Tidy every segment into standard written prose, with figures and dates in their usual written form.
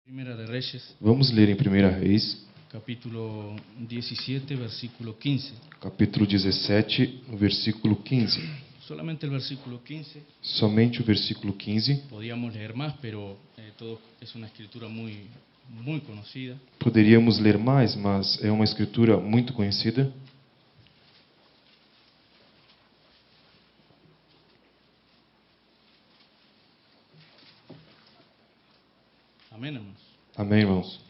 Primera de Reyes, Vamos ler em 1 Reis, capítulo 17, versículo 15. capítulo 17, no versículo 15. Solamente el versículo 15. Somente o versículo 15. Podíamos leer más, pero todo es una escritura muy conocida. Poderíamos ler mais, mas é uma escritura muito conhecida. Amén, hermanos. Amém, irmãos?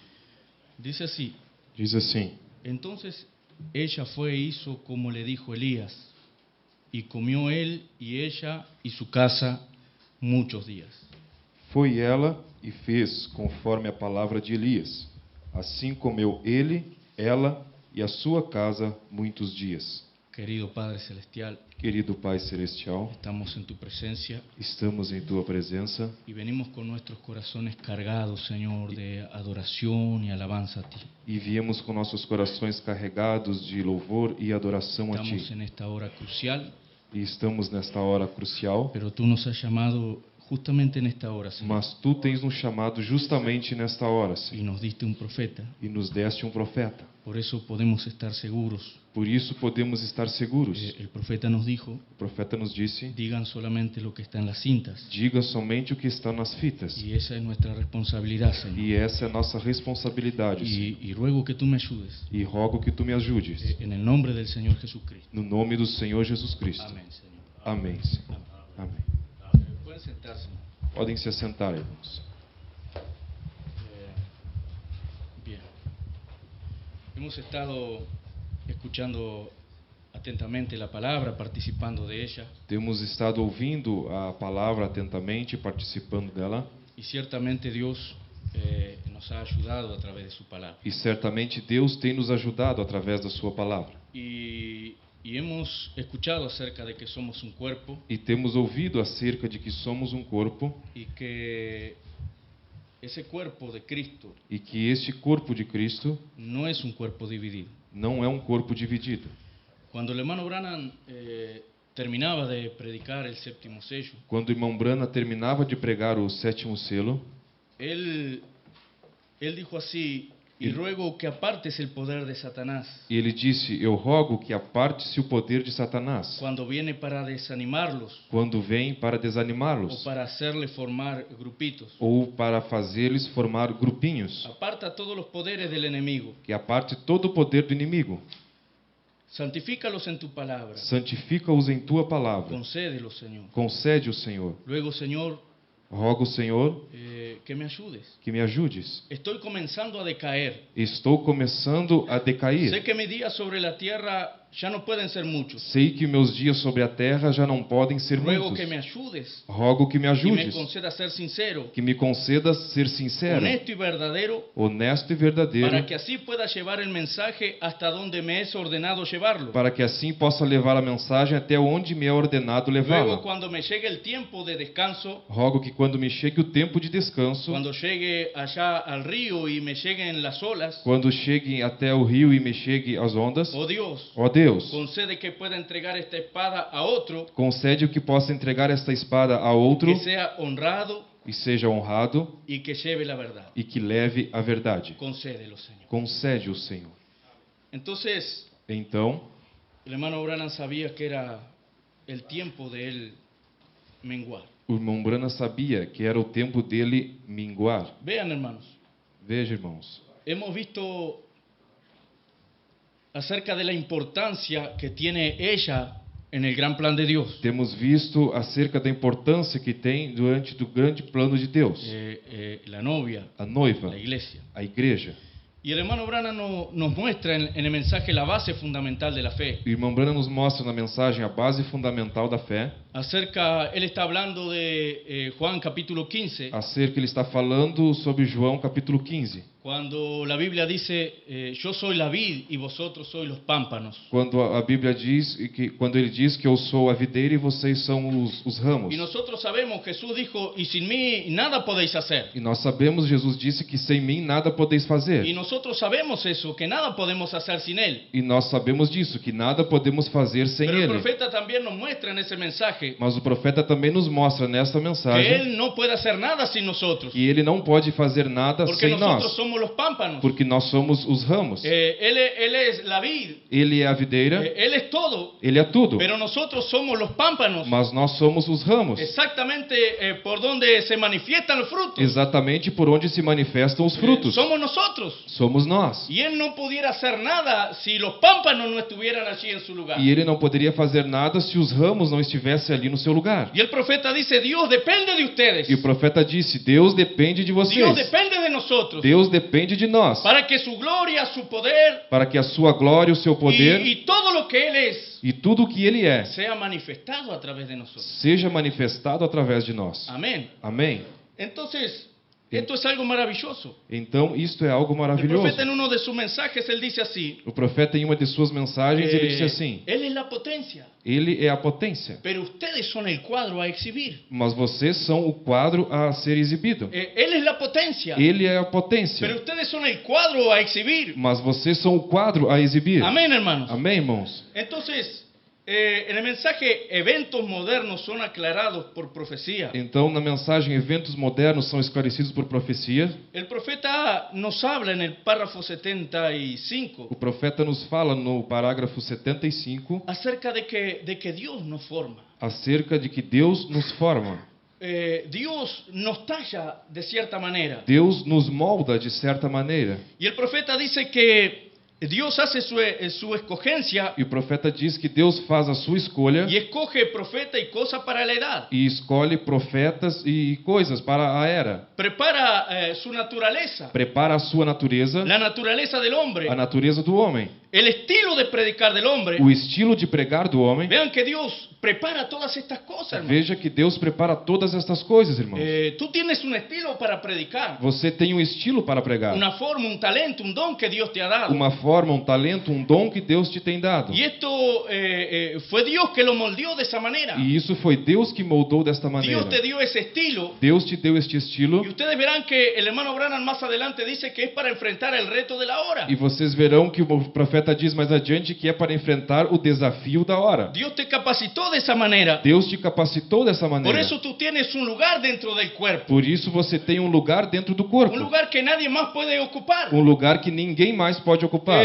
Dice así: Diz assim: entonces ella fue e hizo como le dijo Elías, y comió él y ella y su casa muchos días. Foi ela e fez conforme a palavra de Elias. Assim comeu ele, ela e a sua casa muitos dias. Querido Padre Celestial, Querido Pai Celestial, estamos en tu presencia estamos em Tua presença y venimos con nuestros corazones cargados, Señor, de adoración y alabanza a ti. e viemos com nossos corações carregados de louvor e adoração a Estamos Ti. en esta hora crucial, E estamos nesta hora crucial, pero tú nos has llamado justamente en esta hora, Señor, mas Tu tens nos chamado justamente nesta hora, y Senhor, nos diste un profeta. e nos deste um profeta. Por eso podemos estar seguros. Por isso podemos estar seguros. El profeta nos dijo: O profeta nos disse: digan solamente lo que está en las cintas. diga somente o que está nas fitas. Y esa es nuestra responsabilidad, Señor. E essa é a nossa responsabilidade, Senhor. Y ruego que tú me ayudes, E rogo que Tu me ajudes. en el nombre del Señor Jesucristo. No nome do Senhor Jesus Cristo. Amén, Señor. Amém, Senhor. Amém. Pueden sentarse. Podem se assentar, irmãos. Bien. Hemos estado escuchando atentamente la palabra, participando de ella, Temos estado ouvindo a palavra atentamente, participando dela. y ciertamente Dios nos ha ayudado a través de su palabra. E certamente Deus tem nos ajudado através da Sua palavra. Y hemos escuchado acerca de que somos un cuerpo E temos ouvido acerca de que somos um corpo y que ese cuerpo de Cristo e que este corpo de Cristo no es un cuerpo dividido. não é um corpo dividido. Cuando el hermano Branham terminaba de predicar el séptimo sello, Quando o irmão Brana terminava de pregar o sétimo selo, él dijo así: y ruego que apartes el poder de Satanás ele disse: eu rogo que aparte-se o poder de Satanás, cuando viene para desanimarlos quando vem para o desanimá-los para hacerle formar grupitos. ou para fazê-los formar grupinhos. Aparta todos los poderes del enemigo, Que aparte todo o poder do inimigo. santifícalos en tu palabra, Santifica-os em Tua palavra. concédelos, Señor. Concede o Senhor. Luego, Señor, Rogo, Senhor, que me ayudes. que me ajudes. Estoy comenzando a decaer. Estou começando a Sé decair. que mis días sobre la tierra ya no pueden ser muchos. Sei que meus dias sobre a terra já não podem ser Ruego muitos. que me ayudes Rogo que me y me ajudes. conceda ser sincero, Que me conceda ser sincero, honesto y verdadero, honesto e verdadeiro, para que así pueda llevar el mensaje hasta donde me es ordenado llevarlo. para que assim possa levar a mensagem até onde me é ordenado Luego, levá-la. cuando me llegue el tiempo de descanso, Rogo que quando me chegue o tempo de descanso, cuando llegue allá al río y me lleguen las olas, quando chegue até o rio e me chegue as ondas, oh Dios, ó Deus, concede que pueda entregar esta espada a otro concede o que possa entregar esta espada a outro que sea honrado e seja honrado y que lleve la verdad. e que leve a verdade. Concédelo, Señor. Concede o Senhor. Entonces, Então, el hermano Branham sabía que era el tiempo de él menguar. o irmão Brana sabia que era o tempo dele minguar. Vean, hermanos, Veja, irmãos, hemos visto acerca de la importancia que tiene ella en el gran plan de Dios. temos visto acerca da importância que tem diante do grande plano de Deus. La novia, A noiva, la iglesia. a igreja. Y el hermano Branham nos muestra en el mensaje la base fundamental de la fe. O irmão Brana nos mostra na mensagem a base fundamental da fé. Él está hablando de Juan capítulo 15, Acerca, ele está falando sobre João capítulo 15. cuando la Biblia dice, yo soy la vid y vosotros sois los pámpanos. Quando a Bíblia diz que quando ele diz que eu sou a videira e vocês são os ramos. Y nosotros sabemos, Jesús dijo, y sin mí nada podéis hacer. E nós sabemos, Jesus disse que sem mim nada podeis fazer. Y nosotros sabemos eso, que nada podemos hacer sin Él. E nós sabemos disso, que nada podemos fazer sem Pero el ele. profeta también nos muestra en ese mensaje mensaje Mas o profeta também nos mostra nesta que mensagem Él no puede hacer nada sin nosotros, que ele não pode fazer nada porque sem nosotros nós, somos los pámpanos. porque nós somos os ramos. Él es la vid, Ele é a videira, Él es todo, ele é tudo, pero nosotros somos los pámpanos. mas nós somos os ramos, Exactamente por donde se manifiestan los frutos. exatamente por onde se manifestam os frutos. Somos nosotros. Somos nós. Y Él no pudiera hacer nada si los pámpanos no estuvieran allí en su lugar. E ele não poderia fazer nada se os ramos não estivessem ali no seu lugar. Y el profeta dice, Dios depende de ustedes. E o profeta disse: Deus depende de Dios vocês. depende de nosotros. Deus depende de nós. Para que su gloria, su poder Para que a sua glória, o seu poder y todo lo que Él es e tudo o que ele é sea manifestado a través de nosotros. seja manifestado através de nós. Amén. Amém. Entonces, esto es algo maravilloso. Então, isto é algo El maravilhoso. profeta en uno de sus mensajes, él dice así, O profeta, em uma de suas mensagens, ele disse assim: Él es la potencia, Ele é a potência, pero ustedes son el cuadro a exhibir. mas vocês são o quadro a ser exibido. Él es la potencia, Ele é a pero potência, ustedes son el cuadro a exhibir. mas vocês são o quadro a exibir. Amén, hermanos. Amém, irmãos? Entonces, en el mensaje, eventos modernos son aclarados por profecía. Então, na mensagem, eventos modernos são esclarecidos por profecia. El profeta nos habla en el párrafo 75 O profeta nos fala no parágrafo 75 acerca de que Dios nos forma. acerca de que Deus nos forma. Dios nos talla de cierta manera. Deus nos molda de certa maneira. Y el profeta dice que Dios hace su escogencia E o profeta diz que Deus faz a sua escolha y escoge profeta y cosa para la edad. e escolhe profetas e coisas para a era. Prepara su naturaleza, Prepara a sua natureza, la naturaleza del hombre, a natureza do homem, el estilo de predicar del hombre. o estilo de pregar do homem. Vean que Dios prepara todas estas cosas, hermano. Veja que Deus prepara todas estas coisas, irmãos. Tú tienes un estilo para predicar, Você tem um estilo para pregar, una forma, un talento, un don que Dios te ha dado. uma forma, um talento, um dom que Deus te tem dado. Y esto fue Dios que lo moldeó de esa manera. E isso foi Deus que moldou desta maneira. Dios te dio ese estilo. Deus te deu este estilo Y ustedes verán que el hermano Branham más adelante dice que es para enfrentar el reto de la hora. e vocês verão que o profeta diz mais adiante que é para enfrentar o desafio da hora. Dios te capacitó de esa manera. Deus te capacitou dessa Por maneira. eso tú tienes un lugar dentro del cuerpo. Por isso você tem um lugar dentro do corpo. Un lugar que nadie más puede ocupar. Um lugar que ninguém mais pode ocupar.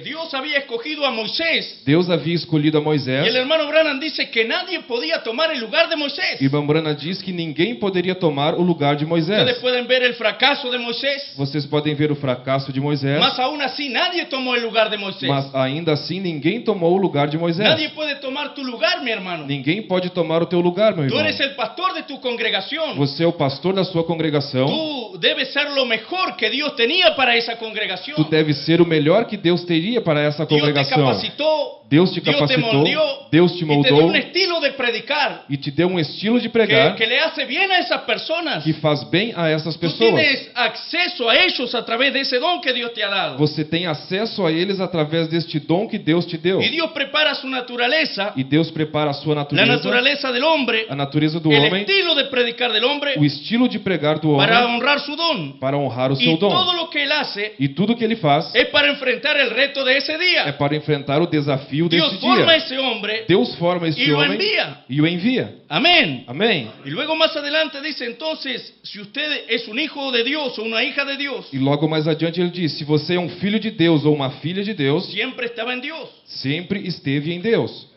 Dios había escogido a Moisés. Deus havia escolhido a Y el Moisés. hermano Branham dice que nadie podía tomar el lugar de Moisés. E Irmã Brana diz que ninguém poderia tomar o lugar de Ustedes Moisés. pueden ver el fracaso de Moisés. Vocês podem ver o fracasso de Moisés, Más aún así, nadie tomó el lugar de Moisés. mas ainda assim ninguém tomou o lugar de Nadie Moisés. puede tomar tu lugar, mi hermano. Ninguém pode tomar o teu lugar, meu Tú irmão. eres el pastor de tu congregación. Você é o pastor da sua congregação. Tú debes ser lo mejor que Dios tenía para esa congregación. Tu deve ser o melhor que Deus teria para essa Dios te congregação. capacitó, Deus te Dios te capacitou, moldeó Deus te y te dio moldou un estilo de predicar e te deu um estilo de pregar que le hace bien a esas personas. que faz bem a essas Tú pessoas. tienes acceso a ellos a través de ese don que Dios te ha dado. Você tem acesso a eles através deste dom que Deus te deu. Y Dios prepara su naturaleza, E Deus prepara a sua la natureza, naturaleza del hombre, a natureza do el homem, estilo de predicar del hombre o estilo de pregar do para homem honrar su don. para honrar o seu Y todo dom. lo que él hace E tudo que ele faz es para enfrentar el reto de ese é día. para enfrentar o desafio Dios deste forma dia. ese hombre Deus forma y este lo homem envía. e o envia. Amén. Amém. Y luego más adelante dice entonces, si usted es un hijo de Dios o una hija de Dios, E logo mais adiante ele diz: se você é um filho de Deus ou uma filha de Deus, siempre estaba en Dios. sempre esteve em Deus.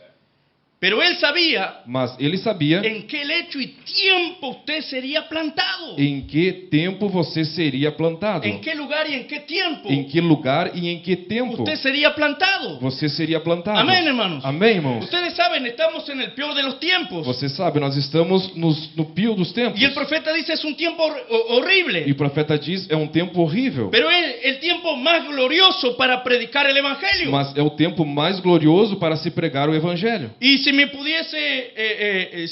Pero él sabía Mas ele sabia en qué lecho y tiempo usted sería plantado. em que tempo você seria plantado, En qué lugar y en qué tiempo em que lugar e em que tempo usted sería plantado. você seria plantado. Amén, hermanos. Amém, irmãos. Ustedes saben, estamos en el peor de los tiempos. Você sabe, nós estamos no pio dos tempos. Y el profeta dice es un tiempo E horrible, o profeta diz: é um tempo horrível, pero es el tiempo más glorioso para predicar el evangelio. mas é o tempo mais glorioso para se pregar o evangelho. Y si me pudiese,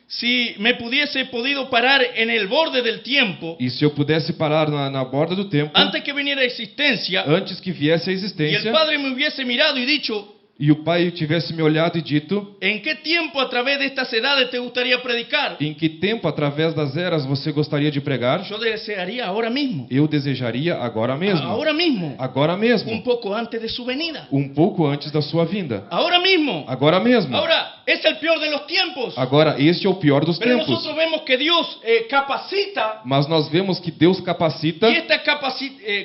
si me pudiese podido parar en el borde del tiempo, E se eu pudesse parar na borda do tempo, antes que viniera a existencia, antes que viesse a y el existência, Padre me hubiese mirado y dicho, e o Pai tivesse me olhado e dito: ¿en qué tiempo a través de estas edades te gustaría predicar? em que tempo, através das eras, você gostaria de pregar? Yo desearía ahora mismo, Eu desejaria agora mesmo. ahora mismo, Agora un mesmo. poco antes de su venida, Um pouco antes da sua vinda. ahora mismo. Agora mesmo. Ahora, es el peor de los tiempos. Agora, este é o pior dos Pero tempos. nosotros vemos que Dios capacita, Mas nós vemos que Deus capacita, y esta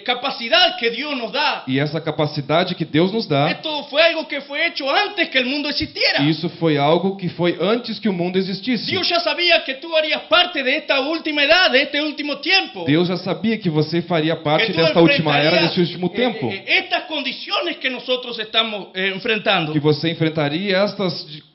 capacidad que Dios nos da, e essa capacidade que Deus nos dá, esto fue algo que fue hecho antes que el mundo existiera. isso foi algo que foi antes que o mundo existisse. Dios ya sabía que tú harías parte de esta última edad, de este último tiempo. Deus já sabia que você faria parte Que tú desta última era, enfrentarías, desse último tempo. Estas condiciones que nosotros estamos enfrentando. Que você enfrentaria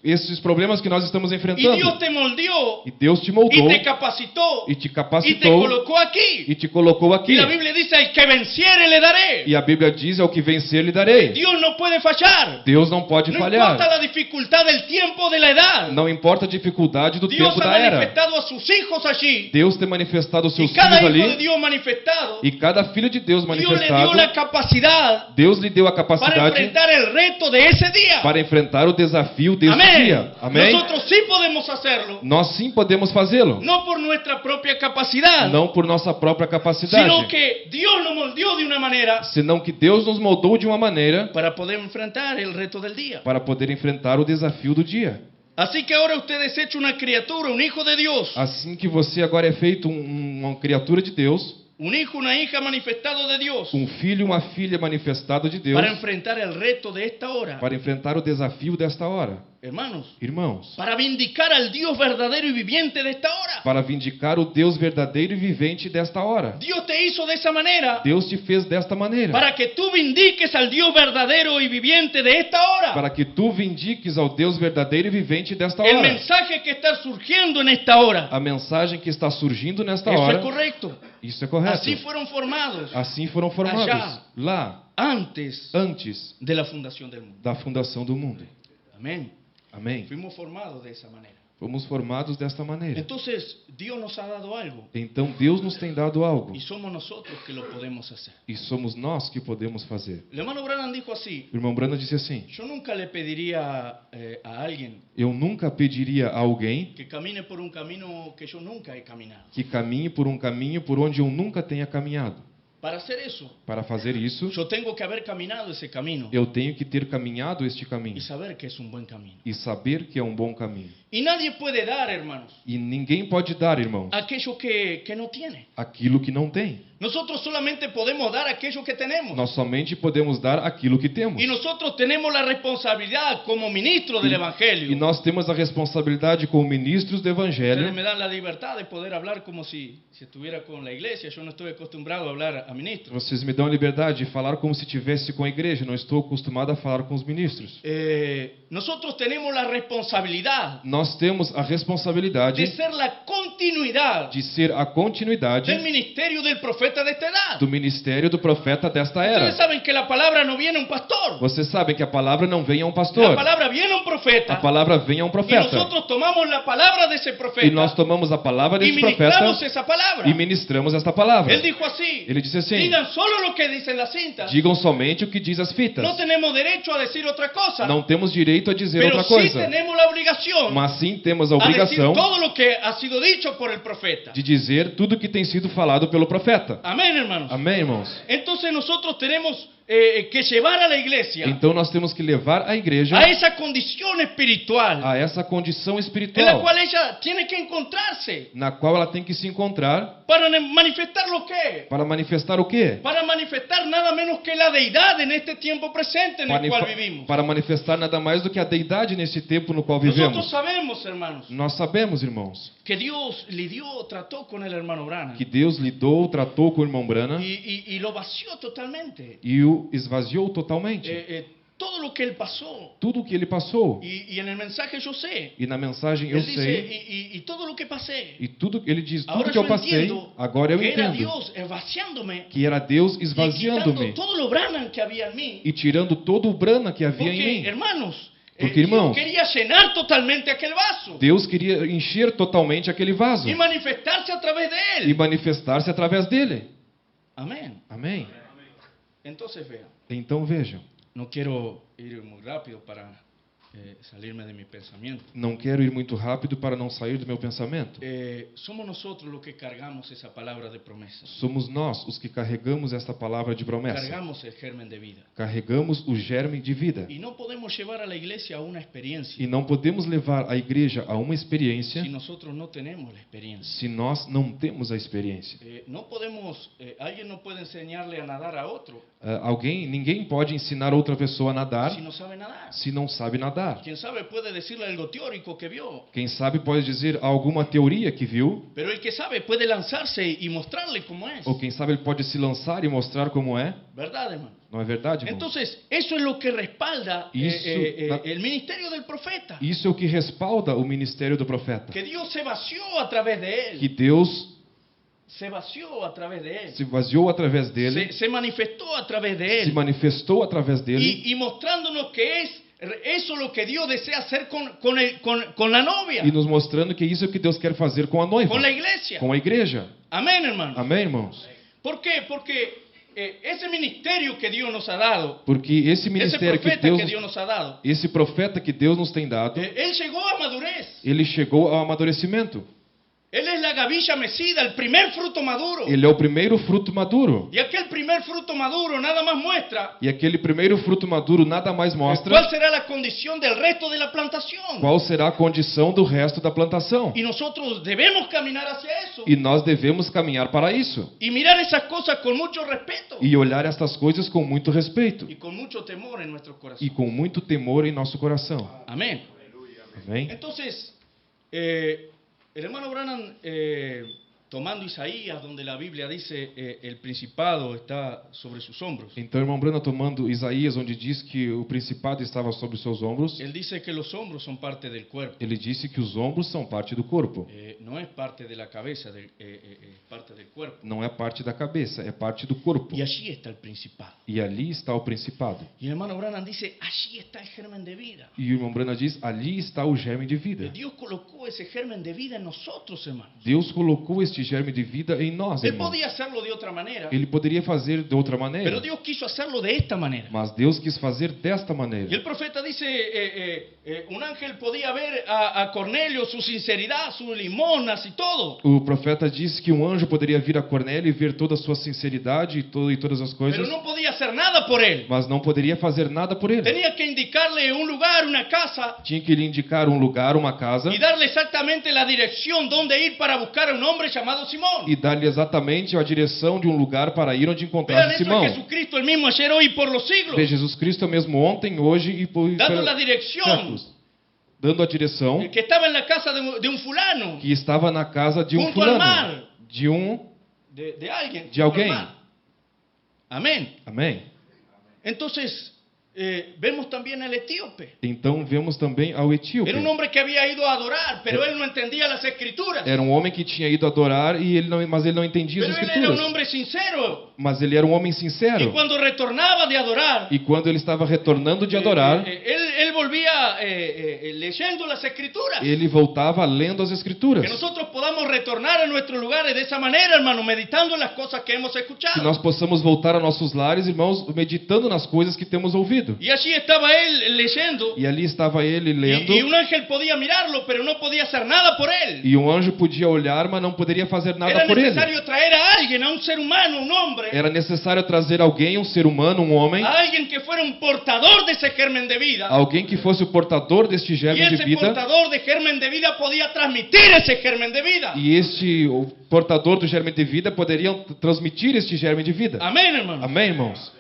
esses problemas que nós estamos Y enfrentando. Dios te moldeó E Deus te y moldou, te capacitó e te y te capacitou, colocó aquí. e te colocou Y aqui. la Biblia dice, al que venciere le daré. E a Bíblia diz, ao que vencer lhe darei. Dios no puede fallar. Deus não pode No importa falhar. la dificultad del tiempo de la edad. Não importa a dificuldade do Dios tempo ha da era. manifestado a sus hijos allí. Deus tem manifestado os Y seus cada filhos hijo de ali. Dios manifestado, E cada filho de Deus Dios le dio manifestado, la capacidad Deus lhe deu a para capacidade enfrentar el reto de ese día. para enfrentar o desafio deste Amén. dia. Amém? Nosotros sí podemos hacerlo. Nós sim podemos fazê-lo. No por nuestra propia capacidad, Não por nossa própria capacidade, sino que Dios nos moldeó de una manera senão que Deus nos moldou de uma maneira para poder enfrentar el reto del día. para poder enfrentar o desafio do dia. Así que ahora usted es hecho una criatura, un hijo de Dios, Assim que você agora é feito uma criatura de Deus, un hijo, una hija manifestado de Dios, filho, uma filha manifestado de Deus, para enfrentar el reto de esta hora. para enfrentar o desafio desta hora. Hermanos, Irmãos, para vindicar al Dios verdadero y viviente de esta hora. para vindicar o Deus verdadeiro e vivente desta hora. Dios te hizo de esa manera Deus te fez desta maneira, para que tú vindiques al Dios verdadero y viviente de esta hora. para que tu vindiques ao Deus verdadeiro e vivente desta El hora. mensaje que está surgiendo en esta hora. A mensagem que está surgindo nesta Eso es hora, correcto. isso é correto. Así fueron formados Assim foram formados Allá. lá, antes antes de la fundación del mundo. da fundação do mundo. Amén. Amém? Fuimos formados de esa manera. Fomos formados desta maneira. Entonces, Dios nos ha dado algo Então Deus nos tem dado algo y somos nosotros que lo podemos hacer. e somos nós que podemos fazer. El hermano Branham dijo así: O irmão Branda disse assim: yo nunca le pediría a alguien eu nunca pediria a alguém que camine por un camino que yo nunca he caminado. que caminhe por um caminho por onde eu nunca tenha caminhado. Para hacer eso, Para fazer isso, yo tengo que haber caminado ese camino eu tenho que ter caminhado este caminho y saber que es un buen camino. e saber que é um bom caminho. Y nadie puede dar, hermanos, E ninguém pode dar, irmãos, aquello que no tiene. aquilo que não tem. Nosotros solamente podemos dar aquello que tenemos. Nós somente podemos dar aquilo que temos. Y nosotros tenemos la responsabilidad como ministros del E Evangelio. nós temos a responsabilidade como ministros do Ustedes Evangelho. me dan la libertad de poder hablar como si estuviera con la iglesia. Yo no estoy acostumbrado a hablar a ministros. Vocês me dão a liberdade de falar como se estivesse com a igreja. Não estou acostumado a falar com os ministros. Nosotros tenemos la responsabilidad Nós temos a de responsabilidade ser la continuidad de ser a continuidade del ministerio del profeta de esta edad. do ministério do profeta desta Ustedes era. saben que la palabra no viene a un pastor. Vocês sabem que a palavra não vem a um La pastor. palabra viene a un A profeta. palavra vem a um Y profeta. nosotros tomamos la palabra de ese E nós profeta tomamos a palavra y desse profeta ministramos esa palabra. e ministramos esta palavra. Él dijo así: Ele disse assim: digan solo lo que dicen las cintas. digam somente o que diz as fitas. No tenemos derecho a decir otra cosa. Não temos direito a dizer Pero outra sí coisa. tenemos la obligación Mas sim temos a a decir obrigação todo lo que ha sido dicho por el profeta. de dizer tudo que tem sido falado pelo profeta. Amén, hermanos. Amém, irmãos? Entonces nosotros tenemos que llevar a la iglesia Então nós temos que levar a igreja a esa condición espiritual a essa condição en la espiritual cual ella tiene que encontrarse na qual ela tem que se encontrar para manifestar lo que para manifestar o quê? para manifestar nada menos que la deidad en este tiempo presente en el cual vivimos. Para manifestar nada mais do que a deidade nesse tempo no qual Nosotros vivemos. sabemos, hermanos, Nós sabemos, irmãos, que Dios trató con el hermano Branham que Deus lidou, tratou com o irmão Branham y lo vació totalmente. e o esvaziou totalmente. Todo lo que él pasó. Tudo o que ele passou. Y en el mensaje yo sé. E na mensagem eu Él dice, sei. y todo lo que pasé. E tudo ele diz, tudo Ahora que eu yo passei, entiendo agora eu que era entendo Dios vaciándome que era Deus y quitando esvaziando-me todo lo Branham que había en mí. e tirando todo o brana que havia em Porque, mim. hermanos, Porque, Dios irmãos, quería llenar totalmente aquel vaso Deus queria encher totalmente aquele vaso y manifestarse a través de e él. manifestar-se através dele. Amén. Amém? Entonces vean, Então vejam, no quiero ir muy rápido para salirme de mi pensamiento. Não quero ir muito rápido para não sair do meu pensamento. Somos nosotros los que cargamos esa palabra de promesa. Somos nós os que carregamos esta palavra de promessa. Cargamos el germen de vida. Carregamos o germe de vida. Y no podemos llevar a la iglesia a una experiencia E não podemos levar a igreja a uma experiência si nosotros no tenemos la experiencia. se nós não temos a experiência. No podemos, alguien no puede enseñarle a nadar a otro Ninguém pode ensinar outra pessoa a nadar si no sabe nadar. se não sabe nadar. Quien sabe puede decirle algo teórico que vio, Quem sabe pode dizer alguma teoria que viu, pero el que sabe puede lanzarse y mostrarle cómo es. ou quem sabe ele pode se lançar e mostrar como é. ¿Verdad, hermano? Não é verdade, irmão? Entonces, eso es lo que respalda Isso- el ministerio del profeta. Isso é o que respalda o ministério do profeta. Que Dios se vació a través de él. Que Deus Se vació a través de él. se vaziou através dele, Se manifestó a través de se él. manifestou através dele Y mostrándonos que es eso lo que Dios desea hacer con la novia, e nos mostrando que isso é o que Deus quer fazer com a noiva, con la iglesia. com a igreja. Amén, hermano. Amém, irmãos? ¿Por qué? Porque ese ministerio que Dios nos ha dado, Porque esse ese ministério que profeta Deus, que Dios nos ha dado, esse profeta que Deus nos tem dado, él llegó a madurez. ele chegou ao amadurecimento. Él es la gavilla mecida, el primer fruto maduro. Ele é o primeiro fruto maduro. Y aquel primer fruto maduro nada más muestra E aquele primeiro fruto maduro nada mais cuál mostra será la condición del resto de la plantación. qual será a condição do resto da plantação. Y nosotros debemos caminar hacia eso E nós devemos caminhar para isso. y mirar esas cosas con mucho respeto E olhar estas coisas com muito respeito. y con mucho temor en nuestro corazón. E com muito temor em nosso coração. Amén. Amém? Entonces, el hermano Branham, tomando Isaías, donde la Biblia dice el principado está sobre sus hombros, Então, irmão Brana, tomando Isaías, onde diz que o principado estava sobre seus ombros, él dice que los hombros son parte del cuerpo. ele disse que os ombros são parte do corpo. No es parte de la cabeza, es parte del cuerpo. Não é parte da cabeça, é parte do corpo. Y allí está el principado. E ali está o principado. Y el hermano Branham dice, allí está el germen de vida. E o irmão Brana diz, ali está o germe de vida. Dios colocó ese germen de vida en nosotros, hermanos. Deus colocou este germe de vida em nós, Él irmão. podía hacerlo de otra manera, Ele poderia fazer de outra pero maneira, Dios quiso hacerlo de esta manera. mas Deus quis fazer desta Y maneira. el profeta dice, un ángel podía ver a Cornelio su sinceridad, sus limonas y todo, O profeta disse que um anjo poderia vir a Cornélio e ver toda a sua sinceridade e todas as pero coisas, no podía hacer nada por él. mas não poderia fazer nada por ele. Tenía que indicarle un lugar, una casa, Tinha que lhe indicar um lugar, uma casa, y darle exactamente la dirección donde ir para buscar a un hombre llamado Simón. e dar-lhe exatamente a direção de um lugar para ir onde Vean, encontrar eso Simão. es Jesucristo, el mismo ayer, hoy y por los siglos, Vê, Jesus Cristo é o mesmo ontem, hoje e por dando la dirección, séculos, dando a direção que estaba en la casa de un fulano, que estava na casa de um junto al fulano, mar, de alguien. de alguém. normal. Amén. Amém? Entonces, vemos también al etíope. Então vemos também ao etíope. Era un hombre que había ido a adorar, pero él no entendía las escrituras. Era um homem que tinha ido adorar e mas ele não entendia as Pero él era escrituras. un hombre sincero. Mas ele era um homem Y sincero. cuando retornaba de adorar, E quando ele estava retornando de adorar, él volvía leyendo las escrituras. ele voltava lendo as escrituras. Que nosotros podamos retornar a nuestros lugares de esa manera, hermano, meditando en las cosas que hemos Que escuchado. nós possamos voltar a nossos lares, irmãos, meditando nas coisas que temos ouvido. Y allí estaba él leyendo. E ali estava ele lendo, Y un ángel podía mirarlo, pero no podía hacer nada por él. e um anjo podia olhar, mas não poderia fazer nada Era por ele. necesario traer a alguien, a un ser humano, un hombre, Era necessário trazer alguém, um ser humano, um homem, a alguien que fuera un portador de ese germen de vida. alguém que fosse o portador deste Y germe de ese vida. portador de germen de vida podía transmitir ese germen de vida. E o portador do germe de vida poderiam transmitir este germe de vida. Amén, hermano. Amém, irmãos?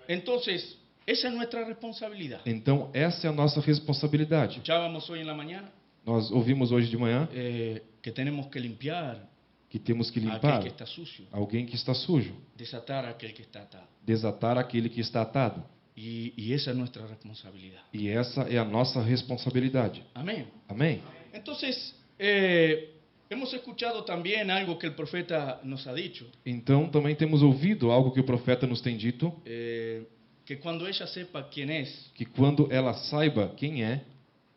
Entonces, esa es nuestra responsabilidad. Então, essa é a nossa responsabilidade. Escuchábamos hoy en la mañana Nós ouvimos hoje de manhã que tenemos que limpiar que temos que a aquel limpar que está sucio, alguém que está sujo, desatar a aquel que está atado. desatar aquele que está atado. Y esa es nuestra responsabilidad. E essa é a nossa responsabilidade. Amén. Amém? Entonces, hemos escuchado también algo que el profeta nos ha dicho, Então, também temos ouvido algo que o profeta nos tem dito, que cuando ella sepa quién es, que quando ela saiba quem é,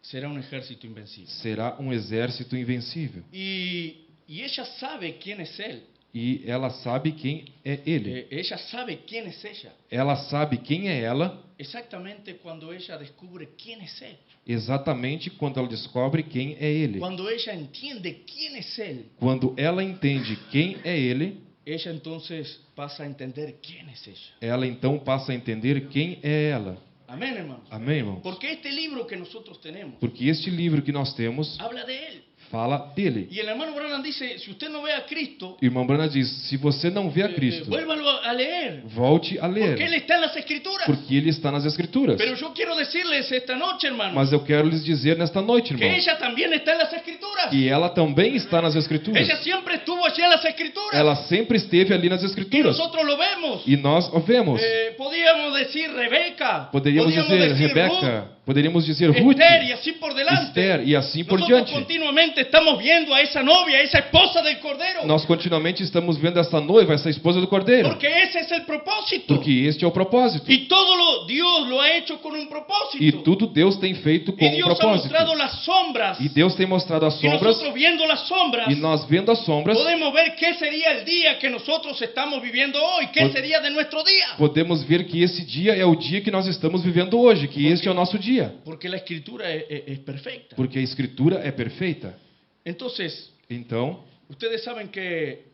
será un ejército invencible. será um exército invencível. Y ella sabe quién es él. e ela sabe quem é ele. Ella sabe quién es ella. Ela sabe quem é ela Exactamente cuando ella descubre quién es él. exatamente quando ela descobre quem é ele. Cuando ella entiende quién es él, Quando ela entende quem é ele, ella entonces pasa a entender quién es ella. ela então passa a entender quem é ela. Amén, hermanos. Amém, irmãos? Porque este libro que nosotros tenemos Porque este livro que nós temos habla de él. fala dele. Y el hermano Branham dice, si usted no ve a Cristo, Irmão Branham diz, se você não vê a Cristo, vuélvalo a leer. volte a Porque él ler, está en las Escrituras. porque ele está nas Escrituras. Pero yo quiero decirles esta noche, hermano, Mas eu quero lhes dizer nesta noite, que irmãos, ella también está en las Escrituras. que ela também está nas Escrituras. Ella siempre estuvo allí en las Escrituras. Ela sempre esteve ali nas Y Escrituras. nosotros lo vemos. E nós o vemos. Podíamos decir Rebeca. Poderíamos dizer Rebeca, poderíamos dizer Ruth, Esther y así por delante. Esther e assim por Nosotros diante. continuamente estamos viendo a esa novia, a esa esposa del Cordero. Nós continuamente estamos vendo essa noiva, essa esposa do Cordeiro. Porque ese es el propósito. Porque este é o propósito. Y Dios lo ha hecho con un propósito. E tudo Deus tem feito com Y um Dios ha propósito. mostrado las sombras. E Deus tem mostrado as Y sombras. nosotros viendo las sombras, E nós vendo as sombras, podemos ver qué sería el día que nosotros estamos viviendo hoy, qué sería de nuestro día. podemos ver que esse dia é o dia que nós estamos vivendo hoje, que este é o nosso dia. Porque la escritura es perfecta. Porque a Escritura é perfeita. Entonces, Então, ustedes saben que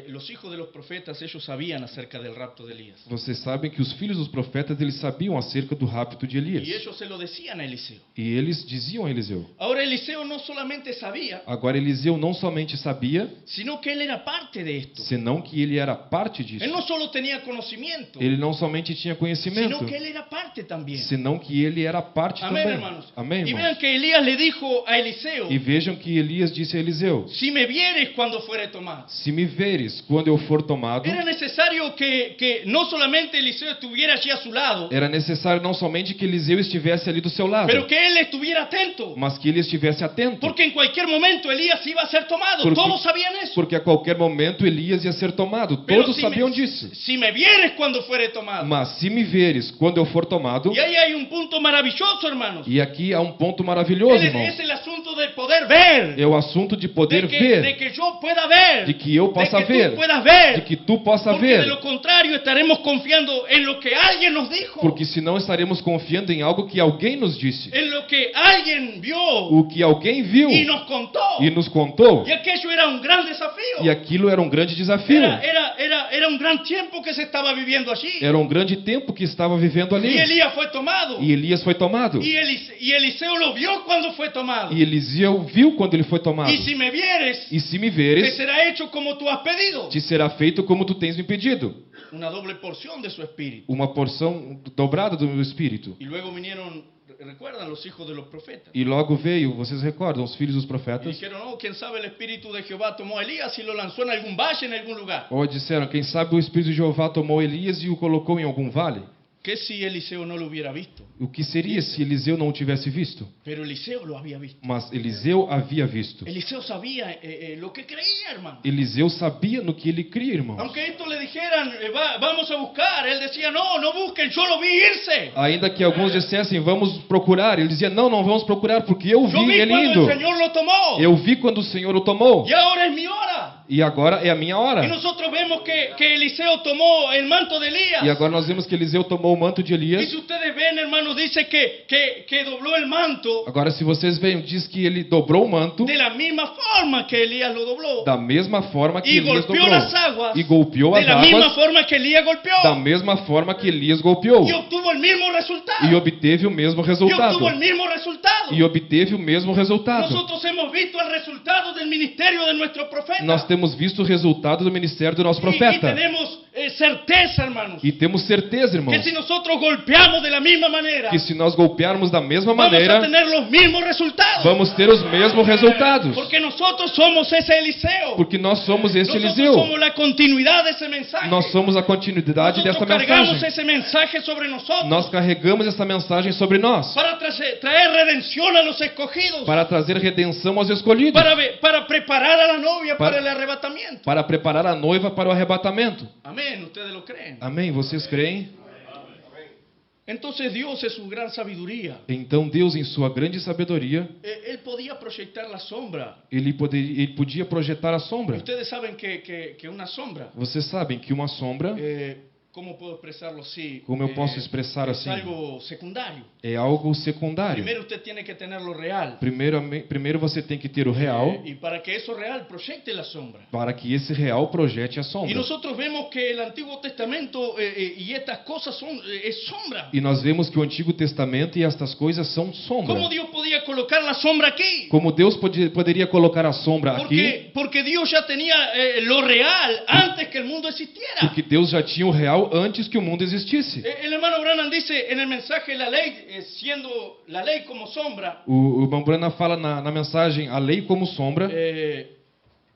los hijos de los profetas, ellos sabían acerca del rapto de Elías. vocês sabem que os filhos dos profetas, eles sabiam acerca do rapto de Y Elias. ellos se lo decían a Eliseo. E eles diziam a Eliseu. Ahora Eliseo no solamente sabía, Agora Eliseu não somente sabia, sino que él era parte de esto. senão que ele era parte disso. Él no solo tenía conocimiento, Ele não somente tinha conhecimento, sino que él era parte también. senão que ele era parte Amén, também. hermanos. Amém, Y irmãos? vean que Elías le dijo a Eliseo, E vejam que Elias disse a Eliseu, si me vieres cuando fuere tomado. se me veres quando eu for tomado, Era necesario que no solamente Eliseo estuviera allí a su lado, era necessário não somente que Eliseu estivesse ali do seu lado, pero que él estuviera atento. mas que ele estivesse atento, Porque en cualquier momento Elías iba a ser tomado. Porque- Todos sabían eso. porque a qualquer momento Elias ia ser tomado. Pero Todos sabiam disso. si me vieres cuando fuere tomado. Mas se me veres quando eu for tomado, Y ahí hay un punto maravilloso, hermanos. e aqui há um ponto maravilhoso, irmão, Es el asunto de poder ver. é o assunto de poder de ver, que yo pueda ver. de que eu possa de que ver, tú puedas ver. de que tu possa Porque de ver, lo contrario estaremos confiando en lo que alguien nos dijo. porque senão estaremos confiando em algo que alguém nos disse, En lo que alguien vio o que alguém viu y nos contó. e nos contou, Y aquello era un gran desafío. e aquilo era um grande desafio, Era un gran tiempo que se estaba viviendo allí. era um grande tempo que estava vivendo ali, Y Elías fue tomado. e Elias foi tomado, Y Eliseo lo vio cuando fue tomado. e Eliseu viu quando ele foi tomado, Y si me vieres, e se me te veres, será hecho como tú has pedido. te será feito como tu tens me pedido, Una doble porción de su espíritu. uma porção dobrada do meu espírito. Y luego vinieron, recuerdan, los hijos de los profetas. E logo veio, vocês recordam, os filhos dos Y profetas, dijeron, no, quién sabe, el espíritu de Jehová tomó a Elías y lo lanzó en algún valle, en algún lugar. ou disseram, quem sabe o Espírito de Jeová tomou Elias e o colocou em algum vale? ¿Qué si Eliseo no lo hubiera visto? O que seria se Eliseu não o tivesse visto? Pero Eliseo lo había visto. Mas Eliseu havia visto. Eliseo sabía lo que creía, hermano. Eliseu sabia no que ele cria, irmãos. Aunque esto le dijeran, vamos a buscar, él decía, no, no busquen, yo lo vi irse. Ainda que alguns dissessem, vamos procurar, ele dizia, não vamos procurar, porque eu Yo vi vi ele cuando indo. el Señor lo tomó. Eu vi quando o Senhor o tomou. Y ahora es mi hora. E agora é a minha hora. Y nosotros vemos que Eliseo tomó el manto de Elías. E agora nós vemos que Eliseu tomou o manto de Y Elias. si ustedes ven, hermanos, dice que dobló el manto Agora, se vocês veem, diz que ele dobrou o manto de la misma forma que Elías lo dobló. da mesma forma que Y Elias golpeó dobrou. las aguas E golpeou de as la misma águas forma que Elías golpeó. da mesma forma que Elias golpeou. Y obtuvo el mismo resultado. E obteve o mesmo Y resultado. obtuvo el mismo resultado. E obteve o mesmo resultado. Nosotros hemos visto el resultado del ministerio de nuestro profeta. Nós temos visto o resultado do ministério do nosso Y profeta. tenemos certeza, hermanos, E temos certeza, que irmãos, si nosotros golpeamos de la misma manera, que se nós golpearmos da mesma vamos a maneira, tener los mismos resultados. vamos ter os mesmos resultados. Porque nosotros somos ese Eliseo. Porque nós somos esse Nosotros Eliseu. somos la continuidad de ese mensaje. Nós somos a continuidade Nosotros dessa cargamos mensagem. ese mensaje sobre nosotros Nós carregamos essa mensagem sobre nós para traer redención a los escogidos, para trazer redenção aos escolhidos, para preparar a la novia Para- para el arrebatamiento. para preparar a noiva para o arrebatamento. Amén, ustedes lo creen. Amém? Vocês creem? Entonces Dios en su gran sabiduría, Então Deus, em sua grande sabedoria, Él podía proyectar la sombra. ele podia projetar a sombra. Ustedes saben que una sombra, Vocês sabem que uma sombra, ¿cómo puedo expresarlo así? como eu posso expressar Es assim, algo secundario. é algo secundário. Primero usted tiene que tener lo real. Primeiro você tem que ter o real, Y para que eso real proyecte la sombra. para que esse real projete a Y sombra. nosotros vemos que el Antiguo Testamento y estas cosas es sombra. E nós vemos que o Antigo Testamento e estas coisas são sombra. ¿Cómo Dios podía colocar la sombra aquí? Como Deus poderia colocar a sombra aqui, Porque Dios ya tenía lo real antes que el mundo existiera. porque Deus já tinha o real antes que o mundo existisse. El hermano Branham dice en el mensaje la ley, siendo la ley como sombra, O irmão Branham fala na mensagem a lei como sombra,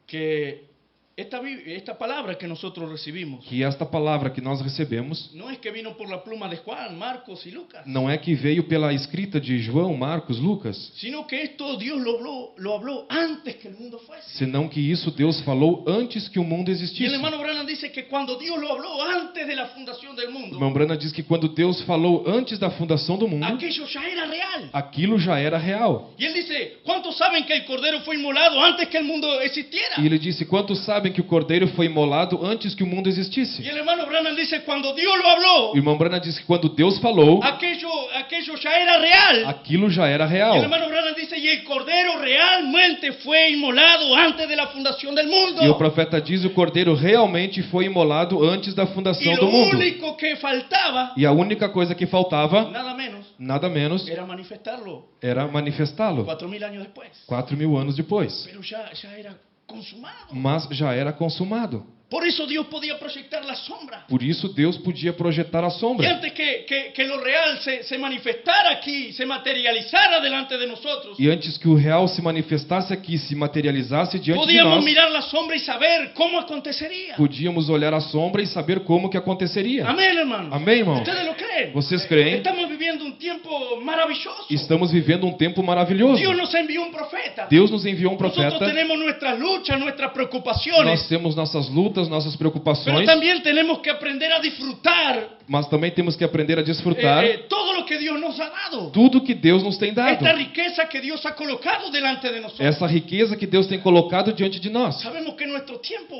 que esta palabra que nosotros recibimos que esta palavra que nós recebemos no es que vino por la pluma de Juan, Marcos y Lucas, não é que veio pela escrita de João, Marcos, Lucas, sino que esto Dios lo habló antes que el mundo fuese. senão que isso Deus falou antes que o mundo Y el existisse. hermano Branham dice que cuando Dios lo habló antes de la fundación del O mundo, irmão Branham diz que quando Deus falou antes da fundação do mundo, aquello ya era real. aquilo já era real. Y él dice, ¿cuántos saben que el Cordero fue inmolado antes que el mundo existiera? E ele disse: quantos sabem que o cordeiro foi imolado antes que o mundo existisse? Y el hermano Branham dice, cuando Dios lo habló, O irmão Branham disse que quando Deus falou, aquello ya era real. aquilo já era Y el real. hermano Branham dice, y el Cordero realmente fue inmolado antes de la fundación del mundo. E o profeta diz: o cordeiro realmente foi imolado antes da Y fundação lo do mundo. único que faltaba, E a única coisa que faltava, nada menos, nada menos, era manifestarlo era manifestá-lo 4.000 años después. 4.000 anos depois. Pero ya era consumado. Mas já era consumado. Por eso Dios podía proyectar la sombra. Por isso Deus podia projetar a Y sombra. antes que lo real se manifestara aquí, se materializara delante de nosotros, E antes que o real se manifestasse aqui, se materializasse diante de podíamos nós, mirar la sombra y saber cómo acontecería. podíamos olhar a sombra e saber como que aconteceria. Amén, hermano. Amém, irmão? ¿Ustedes lo creen? Vocês creem? Estamos viviendo un tiempo maravilloso. Estamos vivendo um tempo maravilhoso. Dios nos envió un profeta. Deus nos enviou um Nosotros profeta. tenemos nuestras luchas, nuestras Nós preocupaciones, temos nossas lutas, nossas pero preocupações, también tenemos que aprender a disfrutar mas também temos que aprender a desfrutar todo lo que Dios nos ha dado. tudo que Deus nos tem dado. Esta riqueza que Dios ha colocado delante de nosotros. Essa riqueza que Deus tem colocado diante de nós. Sabemos que nuestro tiempo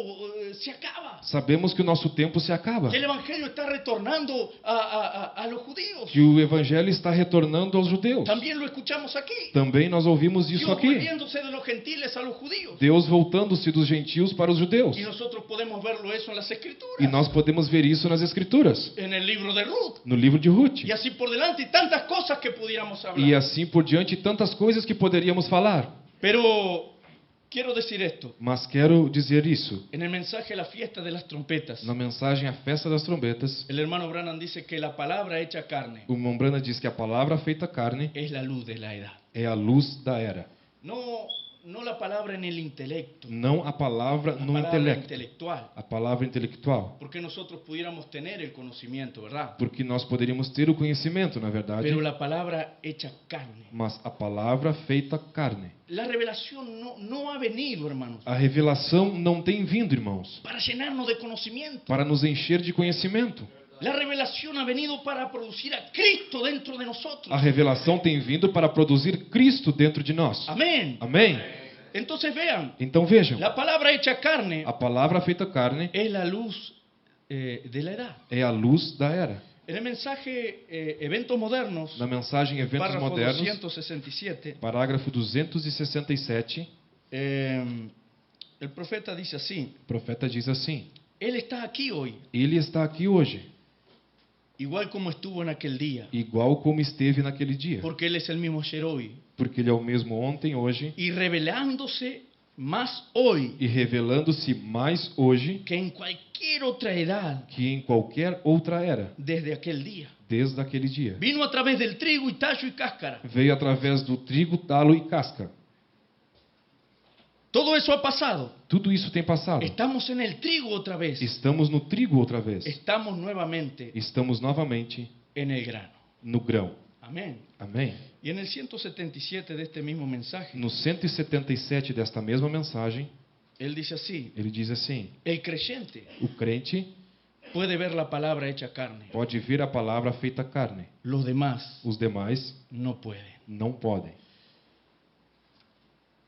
se acaba. Sabemos que o nosso tempo se acaba. Que el Evangelio está retornando a los judíos. Que o evangelho está retornando aos judeus. También lo escuchamos aquí. Também nós ouvimos isso Dios aqui. volviéndose de los gentiles a los judíos. Deus voltando-se dos gentios para os judeus. Y nosotros podemos verlo eso en las E Escrituras. nós podemos ver isso nas Escrituras, En el libro de Ruth. no livro de Ruth. Y así por delante y tantas cosas que pudiéramos hablar. E assim por diante, tantas coisas que poderíamos falar. Pero quiero decir esto. Mas quero dizer isso. En el mensaje La fiesta de las trompetas, Na mensagem A Festa das Trombetas, el hermano Branham dice que la palabra hecha carne o irmão Branham diz que a palavra feita carne es la luz de la edad. é a luz da era. No la palabra en el intelecto, Não a palavra la no palabra intelecto, intelectual. a palavra intelectual. Porque nosotros pudiéramos tener el conocimiento, ¿verdad? Porque nós poderíamos ter o conhecimento, na verdade, Pero la palabra hecha carne. mas a palavra feita carne. La revelación no ha venido, hermanos, A revelação não tem vindo, irmãos, para llenarnos de conocimiento. para nos encher de conhecimento. La revelación ha venido para producir a Cristo dentro de nosotros. A revelação tem vindo para produzir Cristo dentro de nós. Amén. Amém? Entonces vean, Então vejam, la palabra hecha carne a palavra feita carne es la luz de la edad. é a luz da era. En el mensaje Eventos Modernos, Na mensagem Eventos párrafo Modernos, 267, parágrafo 267, el profeta dice así: o profeta diz assim: Él está aquí hoy, Ele está aqui hoje, igual como estuvo en aquel día, igual como esteve naquele dia, porque Él es el mismo ayer hoy, porque Ele é o mesmo ontem, hoje, y revelándose más hoy e revelando-se mais hoje que en cualquier otra edad que em qualquer outra era, desde aquel día. desde aquele dia. Vino a través del trigo y tallo y cáscara. Veio através do trigo, talo e casca. Todo eso ha pasado. Tudo isso tem passado. Estamos en el trigo otra vez. Estamos no trigo outra vez. Estamos nuevamente Estamos novamente en el grano. no grão. Amén. Amém? Y en el 177 de este mismo mensaje, No 177 desta mesma mensagem, él dice así: ele diz assim: el creyente o crente puede ver la palabra hecha carne. pode ver a palavra feita carne. Los demás Os demais no pueden. não podem.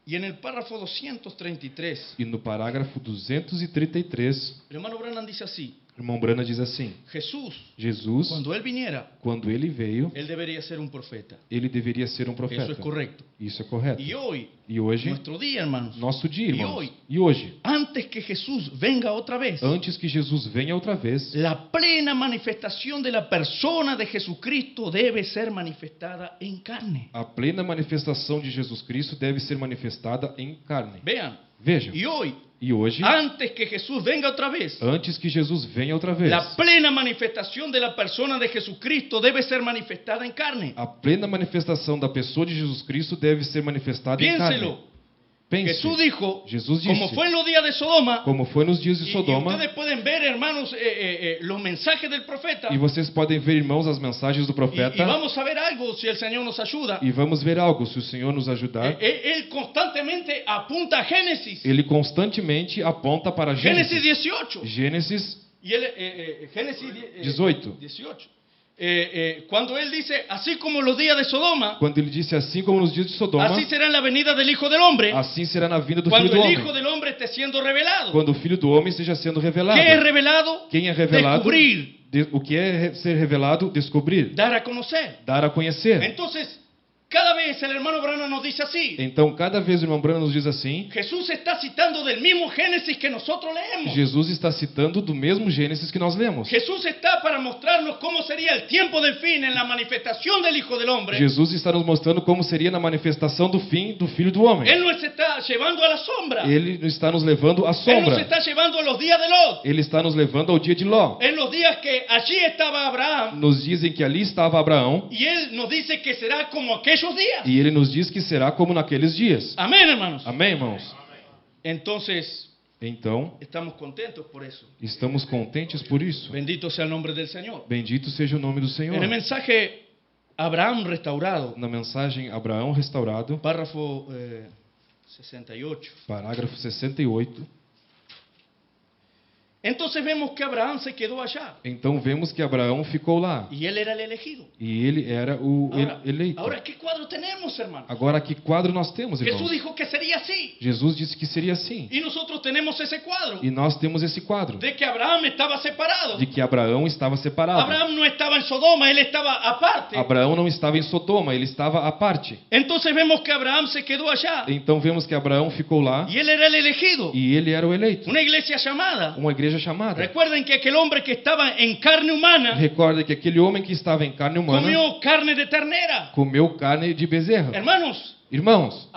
Y en el párrafo 233, E no parágrafo 233, el hermano Branham dice así: o irmão Brana diz assim: Jesús, Jesus, cuando él viniera, quando ele veio, él debería ser un profeta. ele deveria ser um profeta. Eso es correcto. Isso é correto. Y hoy, E hoje, nuestro día, hermanos, nosso dia, E irmãos. hoje? E hoje, antes que Jesús venga otra vez, antes que Jesus venha outra vez, la plena manifestación de la persona de Jesucristo debe ser manifestada en carne. a plena manifestação de Jesus Cristo deve ser manifestada em carne. Vean, Vejam, y hoy, e hoje, antes que Jesús venga otra vez, antes que Jesus venha outra vez, la plena manifestación de la persona de Jesucristo debe ser manifestada en carne. a plena manifestação da pessoa de Jesus Cristo deve ser manifestada em carne. Piénselo. Pense, Jesús dijo, Jesus disse, como fue en los días de Sodoma, como foi nos dias de y Sodoma, ustedes pueden ver, hermanos, los mensajes del profeta, e vocês podem ver, irmãos, as mensagens do y profeta, vamos a ver algo si el Señor nos ayuda. e vamos ver algo, se o Senhor nos ajudar. Él constantemente apunta a Génesis. Ele constantemente aponta para Génesis Gênesis. 18. Gênesis Y él, Génesis 18. 18. Cuando él dice, así como los días de Sodoma, Quando ele disse assim como nos dias de Sodoma, así será en la venida del Hijo del Hombre, assim será na vinda do cuando Filho do el Hijo Homem. del Hombre esté siendo revelado. Quando o Filho do Homem esteja sendo revelado. ¿Qué es revelado? Quem é revelado? Descubrir, O que é ser revelado? Descobrir. dar a conocer. Dar a conhecer. Entonces, cada vez el hermano Branham nos dice así. Então, cada vez o irmão Branham nos diz assim, Jesús está citando del mismo Génesis que nosotros leemos. Jesus está citando do mesmo Gênesis que nós lemos. Jesús está para mostrarnos cómo sería el tiempo del fin en la manifestación del Hijo del Hombre. Jesus está nos mostrando como seria na manifestação do fim do Filho do Homem. Él nos está llevando a la sombra. Ele está nos levando à Él nos sombra. está llevando a los días de Lot. Ele está nos levando ao dia de Ló. En los días que allí estaba Abraham. Nos dizem que ali estava Abraão, Y Él nos dice que será como aquellos días. e ele nos diz que será como naqueles dias. Amén, hermanos. Amém, irmãos? Entonces, Então, estamos contentos por eso. estamos contentes por isso. Bendito sea el nombre del Señor. Bendito seja o nome do Senhor. En el mensaje Abraham restaurado, Na mensagem Abraão restaurado, párrafo 68. parágrafo 68, Entonces vemos que Abraham se quedó allá. então vemos que Abraão ficou lá. Y él era el elegido. E ele era o eleito. Ahora, ¿qué cuadro tenemos, hermano? Agora, que quadro nós temos, Jesús irmãos? dijo que sería así. Jesus disse que seria assim. Y nosotros tenemos ese cuadro. E nós temos esse quadro De que Abraham estaba separado. de que Abraão estava separado. Abraham no estaba en Sodoma, él estaba aparte. Abraão não estava em Sodoma, ele estava à parte. Entonces vemos que Abraham se quedó allá. Então vemos que Abraão ficou lá Y él era el elegido. e ele era o eleito. Una iglesia llamada. Uma igreja chamada. Recuerden que aquel hombre que estaba en carne humana Recorda que aquele homem que estava em carne humana comió carne de ternera. comeu carne de bezerra. Hermanos, Irmãos,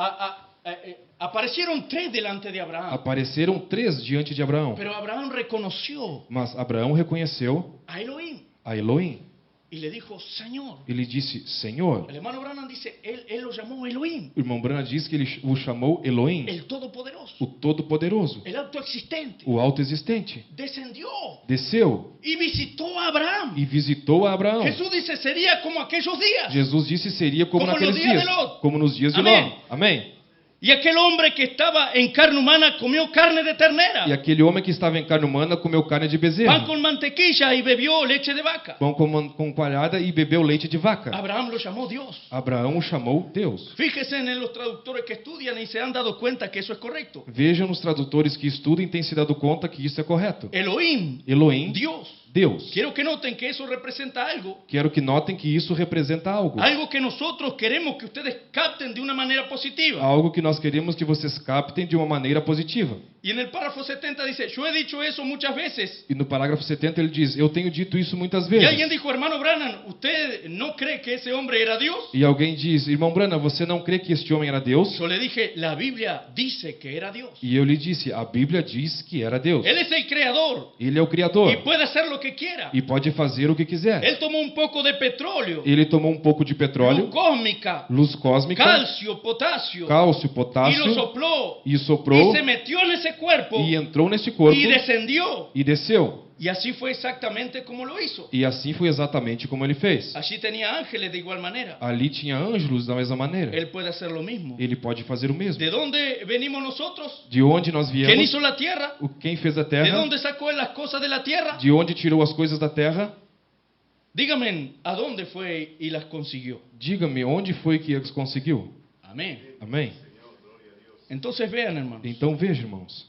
aparecieron 3 delante de Abraham. apareceram 3 diante de Abraão. Pero Abraham reconoció Mas Abraão reconheceu a Elohim a Elohim. y le dijo, Señor. Ele disse, Senhor. El hermano Branham dice, él lo llamó Elohim, O irmão Branham diz que ele o chamou Elohim, el Todopoderoso, o Todo-Poderoso, el autoexistente. o Autoexistente. Descendió Desceu y visitó a Abraham. e visitou a Abraão. Jesús dice, sería como aquellos días. Jesus disse seria como Como naqueles nos dias dias, de Lot. como nos dias de Amém. Ló. Amém. Y aquel hombre que estaba en carne humana comió carne de ternera, E aquele homem que estava em carne humana comeu carne de pan bezerra, con mantequilla y bebió leche de vaca. pão com coalhada e bebeu leite de vaca. Abraham lo llamó Dios. Abraão o chamou Deus. Fíjense en los traductores que estudian y se han dado cuenta que eso es correcto. Vejam nos tradutores que estudam e têm se dado conta que isso é correto. Elohim, Elohim, Dios. Deus. Quiero que noten que eso representa algo. Quero que notem que isso representa algo. Algo que nosotros queremos que ustedes capten de una manera positiva. Algo que nós queremos que vocês captem de uma maneira positiva. Y en el párrafo 70 dice, yo he dicho eso muchas veces. E no parágrafo 70 ele diz, eu tenho dito isso muitas Y alguien vezes. dijo, hermano Branham, ¿usted no cree que ese hombre era Dios? E alguém diz, irmão Branham, você não crê que este homem era Deus? Yo le dije, la Biblia dice que era Dios. E eu lhe disse, a Bíblia diz que era Deus. Él es el creador Ele é o Criador y puede hacer lo que quiera. e pode fazer o que quiser. Él tomó un poco de petróleo, Ele tomou um pouco de luz petróleo, cósmica, luz cósmica, calcio, potasio, cálcio, y lo potássio, sopló e soprou y se metió en ese cuerpo e entrou neste corpo y descendió. e desceu. Y así fue exactamente como lo hizo. E assim foi exatamente como ele fez. Allí tenía ángeles de igual manera. Ali tinha ângelos da mesma maneira. Él puede hacer lo mismo. Ele pode fazer o mesmo. ¿De dónde venimos nosotros? De onde nós ¿Quién viemos? hizo la tierra? Quem fez a ¿De terra? dónde sacó él las cosas de la tierra? De onde tirou as coisas da terra? Dígame, ¿a dónde fue y las consiguió? Diga-me, onde foi que eles conseguiu? Amén. Amém? Entonces vean, hermanos, Então veja, irmãos,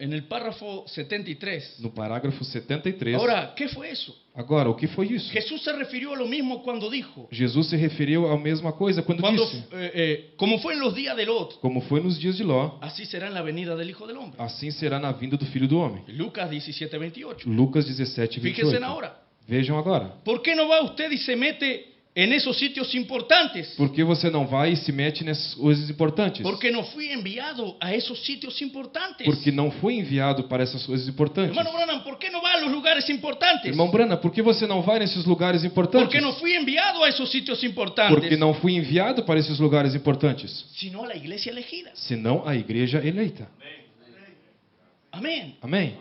en el párrafo 73. no parágrafo 73. Ahora, ¿qué fue eso? Agora, o que foi isso? Jesús se refirió a lo mismo cuando dijo, Jesus se referiu à mesma coisa quando disse: como fue en los días de Lot, como foi nos dias de Ló, así será en la venida del Hijo del Hombre. assim será na vinda do Filho do Homem. Lucas 17:28. Lucas 17, Fíjense 28. ahora. Vejam agora. ¿Por qué no va usted y se mete en esos sitios importantes? Por que você não vai e se mete nessas coisas importantes? Porque no fui enviado a esos sitios importantes. Porque não foi enviado para essas coisas importantes. Hermano Branham, ¿por qué no va a los lugares importantes? Irmão Brana, por que você não vai nesses lugares importantes? Porque no fui enviado a esos sitios importantes. Porque não fui enviado para esses lugares importantes, Sino a la iglesia elegida. senão a igreja eleita. Amén. Amém?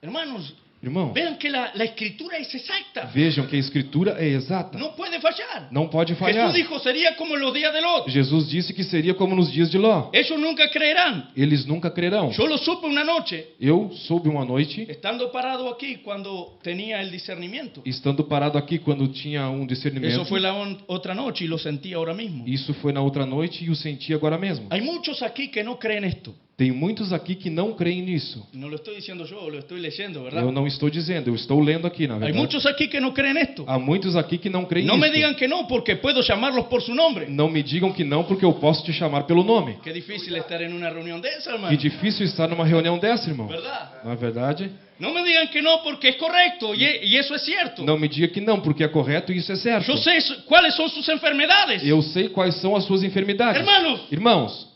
Hermanos, Irmão, vean que la escritura es exacta. vejam que a escritura é exata. No puede fallar. Não pode falhar. Jesús dijo, sería como en los días de Lot. Jesus disse que seria como nos dias de Ló. Ellos nunca creerán. Eles nunca crerão. Yo lo supe una noche, Eu soube uma noite, estando parado aquí cuando tenía el discernimiento. estando parado aqui quando tinha Eso discernimento. fue la otra noche y lo sentí ahora mismo. Isso foi na outra noite e o senti agora mesmo. Hay muchos aquí que no creen esto. Tem muitos aqui que não creem nisso. No lo estoy diciendo yo, lo estoy leyendo, ¿verdad? Eu não estou dizendo, eu estou lendo aqui, na Hay verdade. muchos aquí que no creen esto. Há muitos aqui que não creem No me nisso. digan que no, porque puedo llamarlos por su nombre. Não me digam que não, porque eu posso te chamar pelo nome. Qué difícil estar en una reunión de esa, Que hermano. difícil estar numa reunião dessa, irmão. ¿Verdad? Não é verdade? No me digan que no, porque es correcto y eso es cierto. Não me diga que não, porque é correto e isso é certo. Yo sé cuáles son sus enfermedades. Eu sei quais são as suas enfermidades. Hermanos, Irmãos,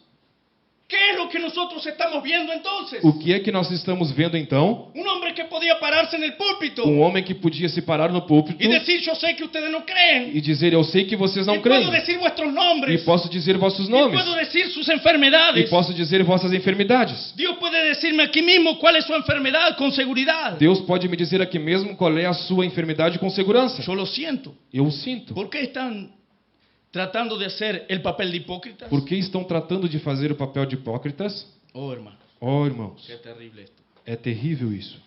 ¿qué es lo que nosotros estamos viendo entonces? o que é que nós estamos vendo então? Un hombre que podía pararse en el púlpito Um homem que podia se parar no púlpito y decir, yo sé que ustedes no creen. e dizer: eu sei que vocês não Y puedo creem. decir vuestros E nombres. posso dizer vossos Y nomes. puedo decir sus E enfermedades. posso dizer vossas enfermidades. Dios puede decirme aquí mismo cuál es su enfermedad con seguridad. Deus pode me dizer aqui mesmo qual é a sua enfermidade com segurança. Yo lo siento. Eu sinto. ¿Por qué están tratando de hacer el papel de hipócritas? Por que estão tratando de fazer o papel de hipócritas? Oh, hermano, Oh, irmãos, qué terrible esto. é terrível isso.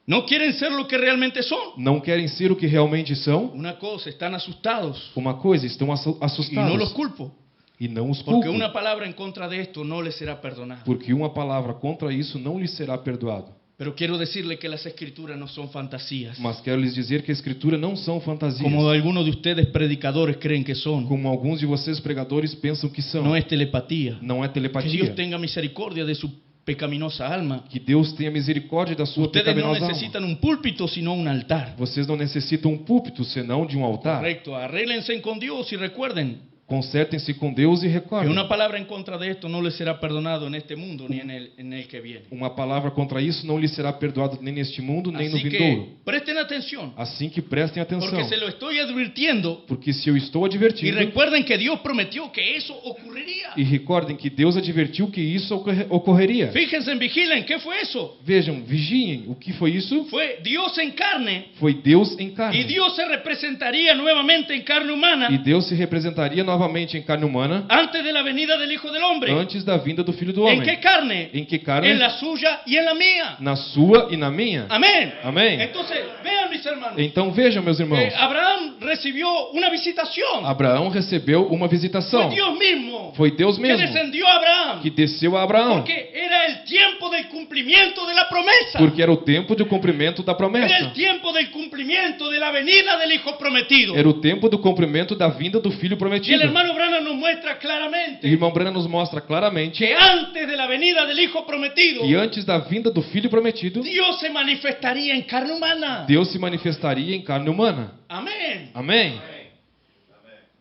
No quieren ser lo que realmente son. Não querem ser o que realmente são. Una cosa, están asustados. Uma coisa, estão Y no los assustados culpo. e não os Porque culpam. una palabra en contra de esto no les será perdonada. Porque uma palavra contra isso não lhes será perdoado. Pero quiero decirle que las escrituras no son fantasías. Mas quero lhes dizer que a Escritura não são fantasias. Como algunos de ustedes predicadores creen que son. Como alguns de vocês pregadores pensam que são. No es telepatía. Não é Que telepatia. Dios tenga misericordia de su pecaminosa alma. Que Deus tenha misericórdia da sua Ustedes no pecaminosa alma. necesitan un púlpito, sino un altar. Vocês não necessitam um púlpito, senão de um altar. Correcto. Arréglense con Dios y recuerden Consertem-se com Deus e que recordem. una palabra en contra de esto no les será perdonado en este mundo ni en el que viene. Uma palavra contra isso não lhes será perdoada nem neste mundo, nem no Así vindouro. que presten atención. Assim que prestem atenção. Porque se lo estoy advirtiendo. Porque se eu estou Y advertindo, recuerden que Dios prometió que eso ocurriría. e recordem que Deus advertiu que isso ocorreria. Fíjense, vigilen, ¿qué fue eso? Vejam, vigiem, o que foi isso? Fue Dios en carne. Foi Deus em Y carne. Dios se representaría nuevamente en carne humana E Deus se representaria novamente em carne humana antes de la venida del Hijo del Hombre. antes da vinda do Filho do ¿En Homem. qué carne? Em que carne? En la suya y en la mía. Na sua e na minha. Amén. Amém. Entonces, vean mis hermanos. Então vejam, meus irmãos. Abraham recibió una visitación. Abraão recebeu uma visitação. Fue Dios mismo Foi Deus que mesmo descendió a Abraham. que desceu a Abraão. Porque era el tiempo del cumplimiento de la promesa. Porque era o tempo do cumprimento da Era el promessa. tiempo del cumplimiento de la venida del Hijo prometido. Era o tempo do cumprimento da vinda do Filho Y el prometido. hermano Branham nos muestra claramente E o irmão Brana nos mostra claramente que antes de la venida del Hijo prometido, que antes da vinda do Filho prometido, Dios se manifestaría en carne humana. Deus se manifestaria em carne humana. Amén. Amém.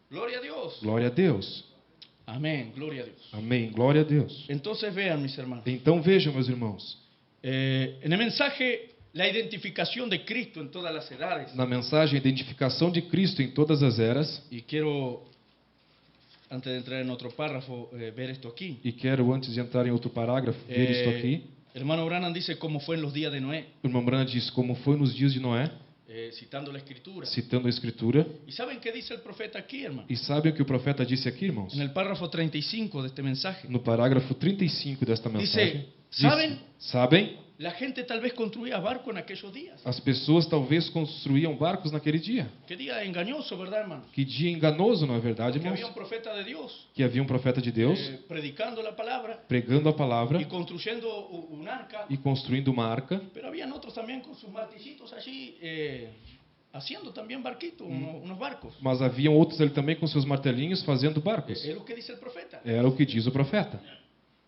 Gloria a Dios. Glória a Deus. Amén. Gloria a Dios. Amém. Glória a Deus. Entonces vean, mis hermanos. Então vejam, meus irmãos. En el mensaje, la identificación de Cristo en todas las edades. Na mensagem, a identificação de Cristo em todas as eras. Y quiero, antes de entrar en otro párrafo, ver esto aquí. E quero, antes de entrar em outro parágrafo, ver isto aqui. Hermano Branham dice cómo fue en los días de Noé, O irmão Branham diz como foi nos dias de Noé, citando la escritura. citando a Escritura. ¿Y saben qué dice el profeta aquí, hermano? E sabem o que o profeta disse aqui, irmãos? En el párrafo 35 de este mensaje. No parágrafo 35 desta mensagem. Sabem? Sabem? La gente tal vez construía barco en aquellos días. As pessoas talvez construíam barcos naquele dia. Qué día engañoso, ¿verdad, hermano? Que dia enganoso, não é verdade, Que había irmãos? un profeta de Dios Que havia um profeta de Deus predicando la palabra pregando a y palavra construyendo un arca. e construindo uma arca. Pero habían otros también con sus martillitos allí haciendo también barquitos, unos barcos. Mas haviam outros ali também com seus martelinhos fazendo barcos. Es lo que dice el profeta. Era o que diz o profeta.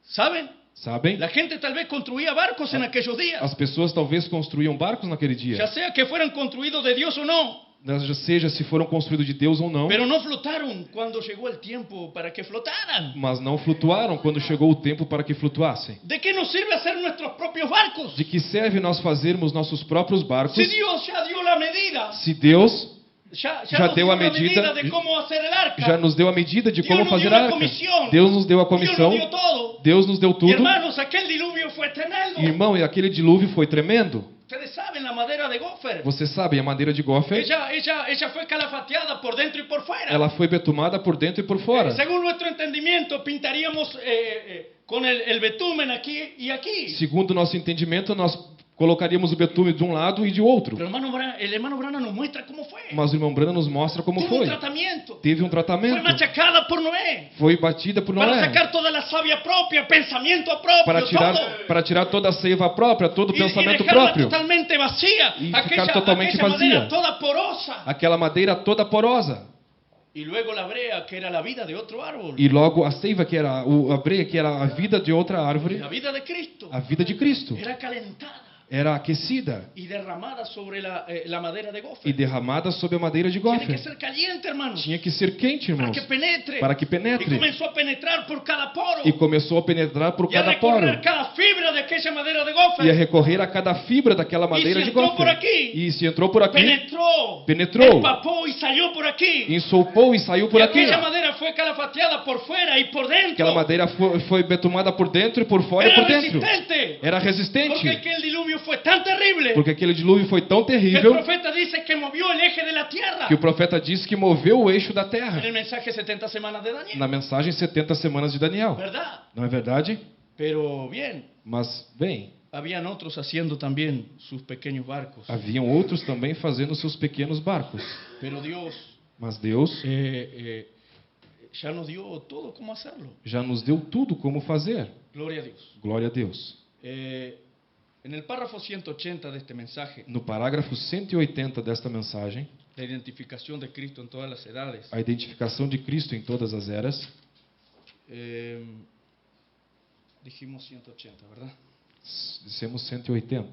¿Saben? Sabem? La gente tal vez construía barcos en aquellos días, As pessoas talvez construíam barcos naquele ya dia. sea que fueran construidos de Dios o no, Seja se foram construídos de Deus ou não. pero no flotaron cuando llegó el tiempo para que flotaran. Mas não flutuaram quando chegou o tempo para que flutuassem. ¿De qué nos sirve hacer nuestros propios barcos? De que serve nós fazermos nossos próprios barcos Si Dios ya dio la medida, se Deus ya já nos deu dio a la medida, medida de cómo hacer el arca. já nos deu a medida de Deus como nos fazer deu a a arca? comissão. Deus nos deu a Dios comissão. nos dio todo. Deus nos deu Y tudo. hermanos, aquel diluvio fue tremendo. Irmão, e aquele dilúvio foi tremendo. Ustedes saben la madera de gofer. Você sabe, a madeira de gofer, Ella fue calafateada por dentro y por fuera. ela foi betumada por dentro e por fora. Según nuestro entendimiento, pintaríamos con el betumen aquí y aquí. Segundo o nosso entendimento, nós colocaríamos o betume de um lado e de outro. Pero el hermano Branham nos muestra cómo fue. Mas o irmão Brana nos mostra como Tuvo un foi. tratamiento. Teve um Fue tratamento. machacada por Noé. Foi batida por Para Noé. sacar toda la savia propia, pensamiento propio, todo. Para tirar toda a seiva própria, todo o Y pensamento dejarla próprio. totalmente vacía. Y ficar totalmente aquella madera vacía. toda porosa. Aquela madeira toda porosa. Y luego la brea, que era la vida de otro árbol. E logo a seiva, que era a breia, que era a vida de outra árvore, La vida de Cristo a vida de Cristo, era calentada era aquecida y derramada sobre la madera de e gofer. derramada sobre a madeira de Tiene que gofer. ser caliente, hermanos, Tinha que ser quente, para irmãos, que penetre. para que Y penetre. comenzó a penetrar por cada poro. E começou a penetrar por Y a cada poro. recorrer cada fibra de aquella madera de E a gofer. recorrer a cada fibra daquela Y madeira si de entró por gofer. aquí, E se entrou por aqui, penetró, Penetrou. empapó y salió por aquí. ensopou e saiu por Y aqui. aquella madera fue calafateada por fuera y por dentro. Aquela madeira foi betumada por dentro e por fora e Era por dentro. resistente. Era Porque resistente. aquel diluvio fue tan terrible Porque aquele dilúvio foi tão que el terrível profeta dice que movió el eje de la tierra. que o profeta disse que moveu o eixo da En terra. el mensaje 70 semanas de Daniel. Na mensagem 70 semanas de Daniel. ¿Verdad? Não é verdade? Pero bien, Mas, bem, habían otros haciendo también sus pequeños barcos. haviam outros também fazendo seus pequenos barcos. Pero Dios Mas Deus ya nos dio todo cómo hacerlo. já nos deu tudo como fazer. Gloria a Dios. Glória a Deus. En el párrafo 180 de este mensaje, No parágrafo 180 desta mensagem, la identificación de Cristo en todas las edades, a identificação de Cristo em todas as eras, dijimos 180, ¿verdad? dissemos 180.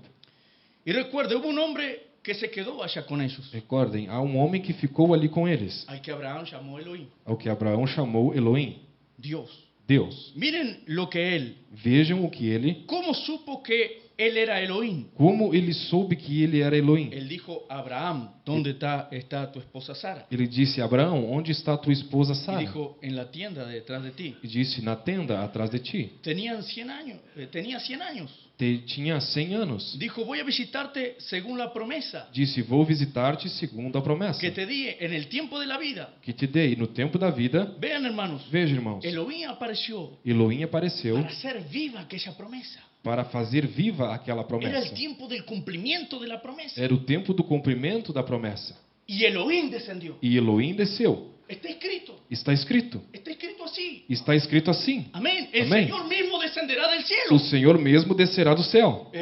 Y recuerde, hubo un hombre que se quedó allá con ellos, Recordem, há um homem que ficou ali com eles, al que Abraham llamó Elohim, ao que Abraão chamou Elohim, Dios. Deus. Miren lo que él, Vejam o que ele, cómo supo que él era Elohim. como ele soube que ele era Elohim. Él dijo, Abraham, ¿dónde está tu esposa Sara? Ele disse: Abraão, onde está tua esposa Y Sara? dijo, en la tienda detrás de ti. E disse: na tenda atrás de ti. Tenía 100 años. Tinha 100 anos. Dijo, voy a visitarte según la promesa Disse: vou visitar-te segundo a promessa que te di en el tiempo de la vida. que te dei no tempo da vida. Vean, hermanos, Veja, irmãos, Elohim apareció Elohim apareceu para hacer viva aquella promesa. para fazer viva aquela Era promessa. el tiempo del cumplimiento de la promesa. Era o tempo do cumprimento da promessa. Y Elohim descendió. E Elohim desceu. Está escrito. Está escrito. Está escrito así. Está escrito assim. Amén. El Amén. Señor mismo descenderá del O cielo. Senhor mesmo descerá do céu,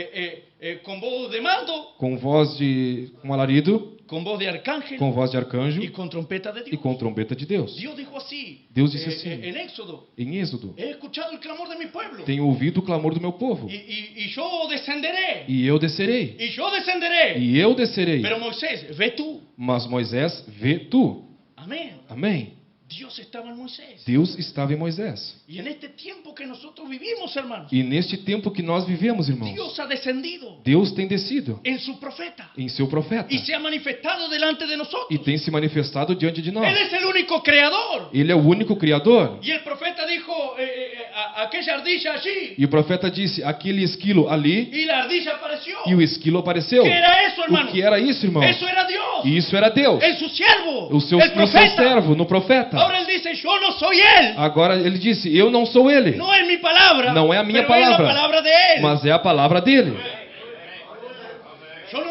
Con voz de mando, com voz de alarido, con voz de arcángel com voz de arcanjo y con trompeta de e Dios. com trombeta de Deus. Dios dijo así. Deus disse assim, En Éxodo. em Êxodo: He escuchado el clamor de mi pueblo. tenho ouvido o clamor do meu povo, Y yo descenderé. e eu descerei. Y yo descenderé. E eu descerei. Pero Moisés, ve tú. Mas Moisés, vê tu. Amén. Amém. Dios estaba en Moisés. Deus estava em Moisés. Y en este tiempo que nosotros vivimos, hermanos, E neste tempo que nós vivemos, irmãos, Dios ha descendido Deus tem descido en su profeta em seu profeta y se ha manifestado delante de nosotros. e tem se manifestado diante de nós. Él es el único creador. Ele é o único Criador. Y el profeta dijo aquella ardilla allí. E o profeta disse, aquele esquilo ali, Y la ardilla apareció. e o esquilo apareceu. ¿Qué era eso, O hermano? que era isso, irmão? Eso era Dios. E isso era Deus, En su siervo. no seu el profeta. servo, no profeta. Ahora él dice, yo no soy él. Agora ele disse, eu não sou ele, No es mi palabra. não é a minha pero es la palavra, palabra de él. mas é a palavra dele. Yo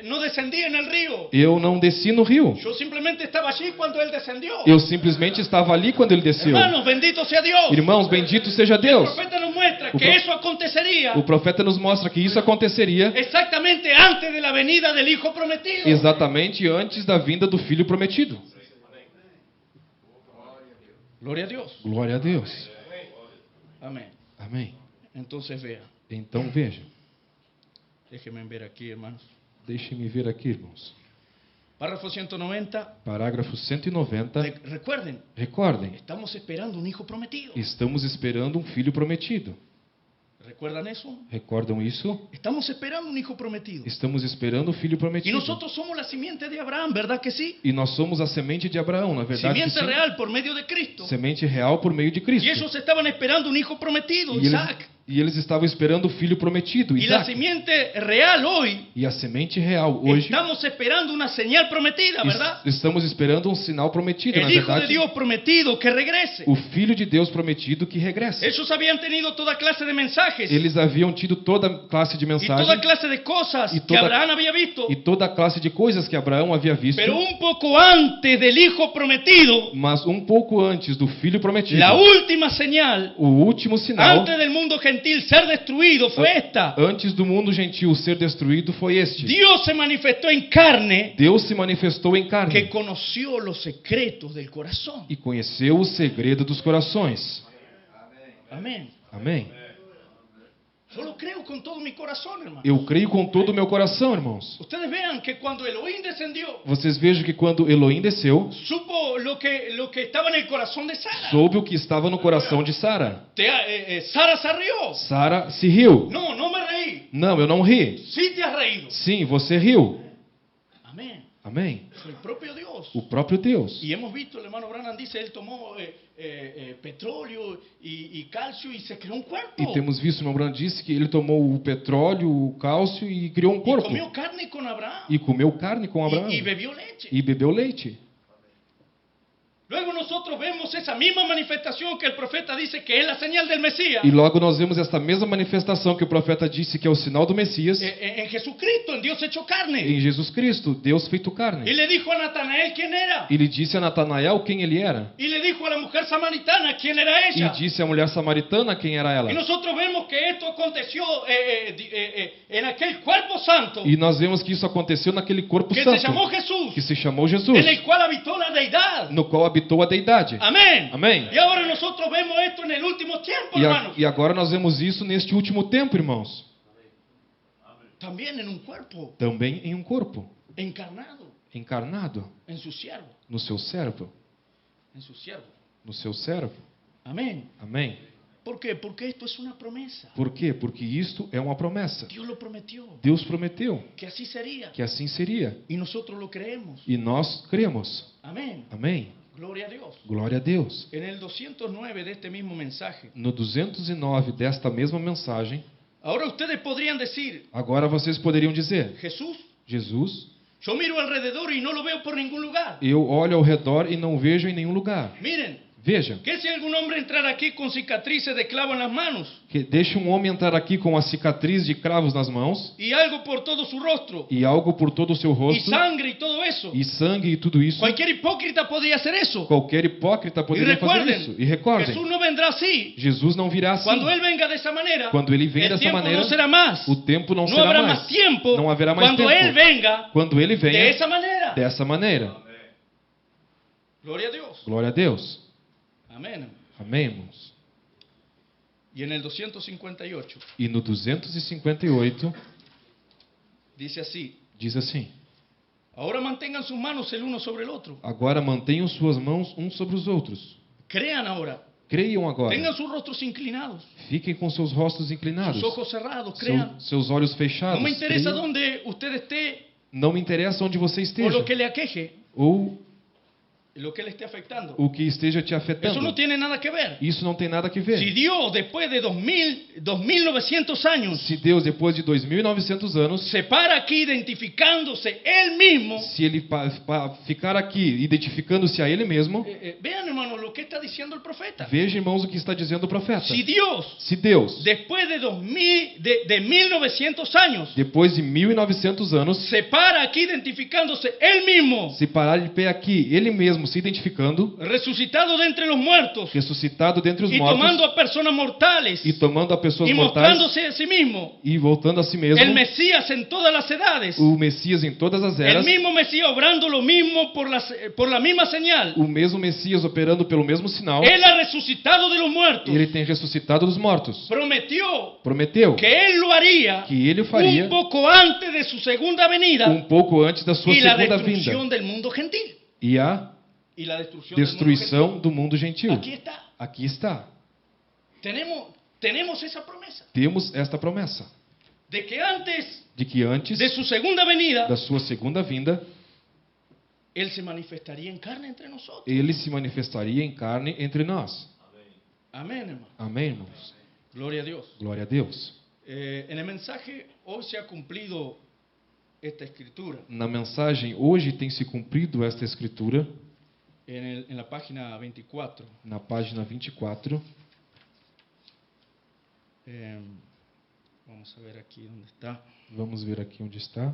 no descendí en el río. Eu não desci no rio, Yo simplemente estaba allí cuando él descendió. eu simplesmente estava ali quando ele desceu. Hermanos, bendito sea Dios. Irmãos, bendito seja El Deus. profeta nos muestra que pro- eso acontecería O profeta nos mostra que isso aconteceria exactamente antes de la venida del Hijo prometido. exatamente antes da vinda do Filho prometido. Gloria a Dios. Glória a Deus. Amén. Amém. Entonces vea, Então veja, déjenme ver aquí, hermanos. deixem-me ver aqui, irmãos. Párrafo 190. Parágrafo 190. Recuerden, Recordem, estamos esperando un Hijo prometido. estamos esperando um Filho prometido. ¿Recuerdan eso? Recordam isso? Estamos esperando un Hijo prometido. Estamos esperando o Filho Y prometido. nosotros somos la simiente de Abraham, ¿verdad que sí? E nós somos a semente de Abraão, na verdade. que Simiente sim. real por medio de Cristo. Semente real por meio de Y Cristo. ellos estaban esperando un Hijo prometido, E Isaac. eles estavam esperando o Filho prometido, Y la Isaac. simiente real hoy, E a semente real hoje, estamos esperando una señal prometida, ¿verdad? estamos esperando um sinal prometido, na El Hijo de verdade. Dios prometido que regrese. O Filho de Deus prometido que regressa. Ellos habían tenido toda clase de mensajes Eles haviam tido toda classe de y toda mensagem clase de cosas y que toda- Abraham había visto. e toda classe de coisas que Abraão havia visto. Pero un poco antes del Hijo prometido, Mas um pouco antes do Filho prometido, la última señal o último sinal, antes del mundo gentil ser destruido fue esta. antes do mundo gentil ser destruído, foi este. Dios se manifestó en carne Deus se manifestou em carne que conoció los secretos del corazón. e conheceu o segredo dos corações. Amén. Amém? Yo lo creo con todo mi corazón, hermano. Eu creio com todo o meu coração, irmãos. Ustedes vean que cuando Elohim descendió, Vocês vejam que quando Elohim desceu, supo lo que estaba en el corazón de Sara. soube o que estava no coração de Sara. Sara se rió. Sara se riu. No, no me reí. Não, eu não ri. Sí te has reído. Sim, você riu. Amén. Amém? Fue el propio Dios. O próprio Deus. Y hemos visto, el hermano Branham dice, él tomó petróleo y calcio y se creó un cuerpo. E temos visto, o irmão Branham disse que ele tomou o petróleo, o cálcio e criou um Y corpo. comió carne con Abraham. E comeu carne com Abraão. Y bebió leche. E bebeu leite. Luego nosotros vemos esa misma manifestación que el profeta dice que es la señal del Mesías. E logo nós vemos esta mesma manifestação que o profeta disse que é o sinal do Messias En Jesucristo, en Dios hecho carne. em Jesus Cristo, Deus feito Y carne. le dijo a Natanael quién era. Ele disse a Natanael quem ele era. Y le dijo a la mujer samaritana quién era E ella. disse à mulher samaritana quem era ela. Y nosotros vemos que esto aconteció en aquel cuerpo santo E nós vemos que isso aconteceu naquele corpo que se santo, llamó Jesús, que se chamou Jesus, en el cual habitó la deidad. no qual habitou a deidade. Amén. Amém. Y ahora nosotros vemos esto en el último tiempo, hermanos. E agora nós vemos isso neste último tempo, irmãos. También en un cuerpo Também em um corpo, encarnado encarnado en su siervo. no seu servo. En su siervo. No seu servo. Amén. Amém. ¿Por qué? Porque esto es una promesa. Por quê? Porque isto é uma promessa. Dios lo prometió. Deus prometeu Que así sería. que assim seria. Y nosotros lo creemos. E nós cremos. Amén. Amém. Gloria a Dios. Glória a Deus. En el 209 de este mismo mensaje. No 209 desta mesma mensagem, Ahora ustedes podrían decir, agora vocês poderiam dizer: Jesús, Jesus, yo miro alrededor y no lo veo por ningún lugar. eu olho ao redor e não vejo em nenhum lugar. Miren, Veja, que si algún hombre entrara aquí con cicatrices de clavo en las manos que deixa um homem entrar aqui com a cicatriz de cravos nas mãos y algo por todo su rostro e algo por todo o seu y rosto sangre y todo eso, e sangue e tudo isso. cualquier hipócrita podría hacer eso. Qualquer hipócrita Y poderia fazer isso. E recordem, Jesús no vendrá así. Jesus não virá assim. Cuando Él venga de esa manera, Quando ele vem el dessa tiempo maneira, no será más. o tempo não No será habrá mais. más tiempo Não haverá mais cuando tempo. Él venga Quando ele de venha esa manera. dessa maneira. Gloria a Dios. Glória a Deus. Amén. Amém, irmãos? Y en el 258 E no 258 dice así: diz assim: ahora mantengan sus manos el uno sobre el otro. agora mantenham suas mãos uns sobre os outros. Crean ahora. Creiam agora. Tengan sus rostros inclinados, Fiquem com seus rostos inclinados. sus ojos cerrados. Crean. Seus olhos fechados. No me interesa Creiam. dónde usted esté Não me interessa onde você o esteja. lo que le aqueje. Ou lo que le esté afectando. o que esteja te Eso no afetando. tiene nada que ver. Isso não tem nada que Si ver. Dios, después de 2900 años, Se Deus, depois de 2.900 anos, se para aquí identificándose Él mismo, se Ele ficar aqui identificando-se a Ele mesmo, vean, hermanos, lo que está diciendo el profeta. veja, irmãos, o que está dizendo o profeta. Si Dios, Se Deus, después de 1900 años, depois de 1.900 anos, se para aquí identificándose Él mismo, se parar de pé aqui, Ele mesmo se identificando, resucitado de entre los muertos, ressuscitado dentre os y tomando mortos a personas mortales, e tomando a pessoas y mortais mostrándose a sí mismo, e voltando a si el mesmo, Mesías en todas las edades, o Messias em todas as el eras, mismo Mesías obrando lo mismo por la misma señal. o mesmo Messias operando pelo mesmo sinal. Él ha resucitado de los muertos. Ele tem ressuscitado dos mortos. Prometió Prometeu que Él lo haría que Ele o faria un poco antes de su segunda venida pouco antes da sua y la segunda destrucción vinda del mundo gentil. e a Y la destrucción destruição do mundo gentil. Aquí está. Aqui está. Tenemos esa promesa Temos esta promessa de que antes de que antes de su segunda venida da sua segunda vinda, Él se manifestaría en carne entre nosotros. Ele se manifestaria em carne entre nós. Amén, hermano. Amém, irmãos? Gloria a Dios. Glória a Deus. En el mensaje hoy se ha cumplido esta escritura Na mensagem, hoje tem se cumprido esta escritura, en la página 24. na página 24. Vamos a ver aquí dónde está. Vamos ver aqui onde está.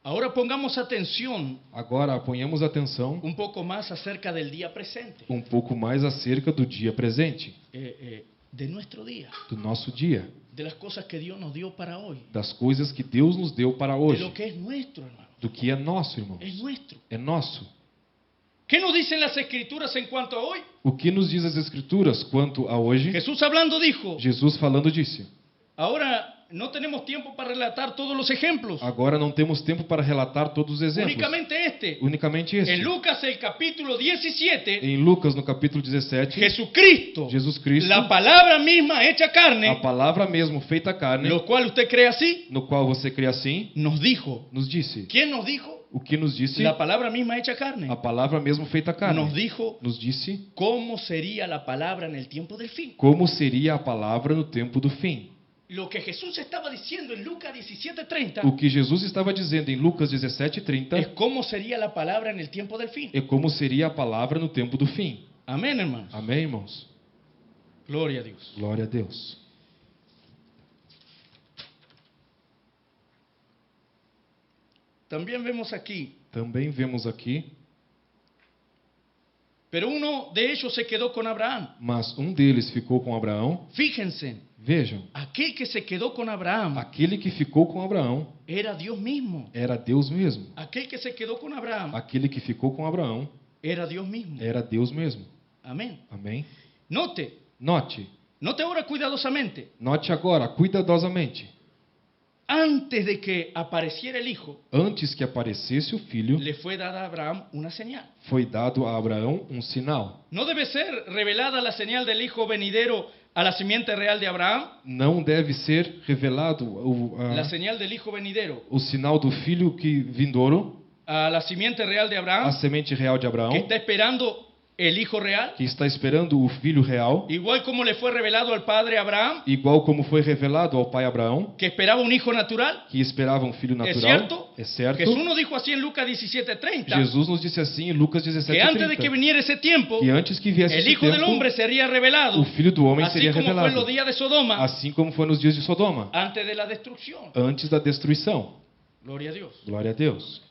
Ahora pongamos atención Agora, ponhamos atenção un poco más acerca del día presente, pouco mais acerca do dia presente, de nuestro día, do nosso dia, de las cosas que Dios nos dio para hoy, das coisas que Deus nos deu para de hoje, lo que es nuestro, hermano. do que é nosso, irmãos. Es nuestro. É nosso. ¿Qué nos dicen las escrituras en cuanto a hoy? O que nos diz as Escrituras quanto a hoje? Jesús hablando dijo, Jesus falando disse: ahora no tenemos tiempo para relatar todos los ejemplos, agora não temos tempo para relatar todos os exemplos. únicamente este. este. En Lucas el capítulo 17, Em Lucas, no capítulo 17, Jesucristo, Jesus Cristo, la palabra misma hecha a carne, palavra mesmo feita carne, lo cual usted cree así, no qual você crê assim, nos dijo. nos disse. ¿Quién nos dijo? O que nos disse? La palabra misma hecha carne. A palavra mesmo feita carne. Nos dijo Nos disse cómo sería la palabra en el tiempo del fin. como seria a palavra no tempo do fim. Lo que Jesús estaba diciendo en Lucas 17:30 O que Jesus estava dizendo em Lucas 17:30 es cómo sería la palabra en el tiempo del fin. é como seria a palavra no tempo do fim. Amén, hermanos. Amém, irmãos? Gloria a Dios. Glória a Deus. También vemos aquí, Também vemos aqui, pero uno de ellos se quedó con Abraham. mas deles ficou com Abraão. Fíjense, Vejam, aquel que se quedó con Abraham aquele que ficou com Abraão era Dios mismo. era Deus mesmo. Aquel que se quedó con Abraham Aquele que ficou com Abraão era Dios mismo. era Deus mesmo. Amén. Amém? Note Note ahora cuidadosamente. agora, cuidadosamente. Antes de que apareciera el Hijo, Antes que aparecesse o filho, le fue dada a Abraham una señal. foi dado a Abraão sinal. ¿No debe ser revelada la señal del Hijo venidero a la simiente real de Abraham? Não deve ser revelado La señal del Hijo venidero o sinal do filho que vindouro, a la simiente real de a Abraham, semente real de Abraão, que está esperando el Hijo real, que está esperando o filho real, igual como le fue revelado al padre Abraham, igual como foi revelado ao pai Abraão, que esperaba un hijo natural. que esperava um filho ¿Es natural. cierto? É certo. Jesús nos dijo así en Lucas 17:30, Jesus nos disse assim em Lucas que antes de que 17:30, viniera ese tiempo, que antes que viesse el esse Hijo del tempo, Hombre sería revelado, o filho do homem así seria como fue en revelado, los días de Sodoma, assim como foi nos dias de Sodoma, antes de la destrucción. antes da destruição. Gloria a Dios. Glória a Deus.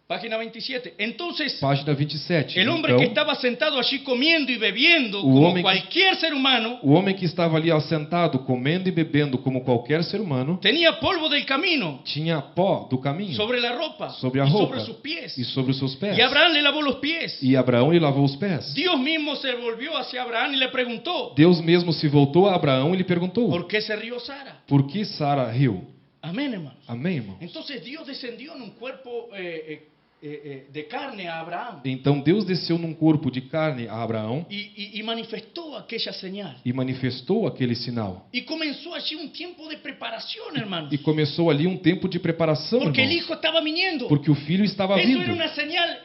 Página 27. Entonces, Página 27. el hombre Então, que estaba sentado allí comiendo y bebiendo O como homem que- cualquier ser humano, o homem que estava ali assentado, comendo e bebendo como qualquer ser humano, tenía polvo del camino tinha pó do caminho sobre la ropa sobre a y roupa sobre sus pies. e sobre os seus pés. Y Abraham le lavó los pies. E Abraão lhe lavou os pés. Dios mismo se volvió hacia Abraham y le preguntó, Deus mesmo se voltou a Abraão e lhe perguntou: ¿por qué se rió Sara? por que Sara riu? Amén, hermanos. Amém, irmãos? Entonces Dios descendió en un cuerpo de carne a Abraham Então Deus desceu num corpo de carne a Abraão y manifestó aquella señal. e manifestou aquele sinal. Y comenzó allí un tiempo de preparación, hermanos. E começou ali um tempo de preparação, Porque el irmãos, hijo estaba viniendo. porque o filho estava Eso vindo. era una señal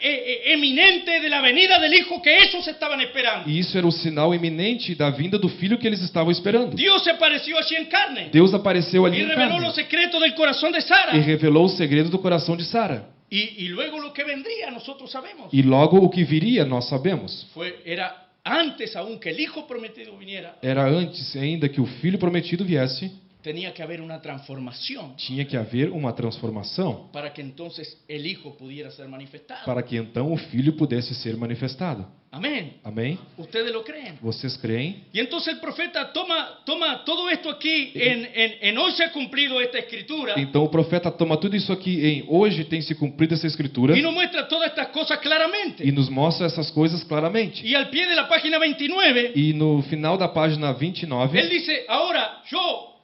eminente de la venida del hijo que ellos estaban esperando. E isso era o sinal iminente da vinda do filho que eles estavam esperando. Dios se apareció allí en carne Deus apareceu ali y em reveló carne los secretos del corazón de e Sara. revelou o segredo do coração de Sara. Y luego lo que vendría, nosotros sabemos. E logo o que viria, nós sabemos. Era antes aún que el hijo prometido viniera, Era antes ainda que o filho prometido viesse, tenía que haber una transformación tinha que haver uma transformação para que entonces el hijo pudiera ser manifestado. para que então o filho pudesse ser manifestado. Amén. Amém? ¿Ustedes lo creen? Vocês creem? Y entonces el profeta toma todo esto aquí en hoy se ha cumplido esta escritura Então o profeta toma tudo isso aqui em hoje tem se cumprido essa escritura y nos muestra todas estas cosas claramente. e nos mostra essas coisas claramente. Y al pie de la página 29, E no final da página él 29, dice, ahora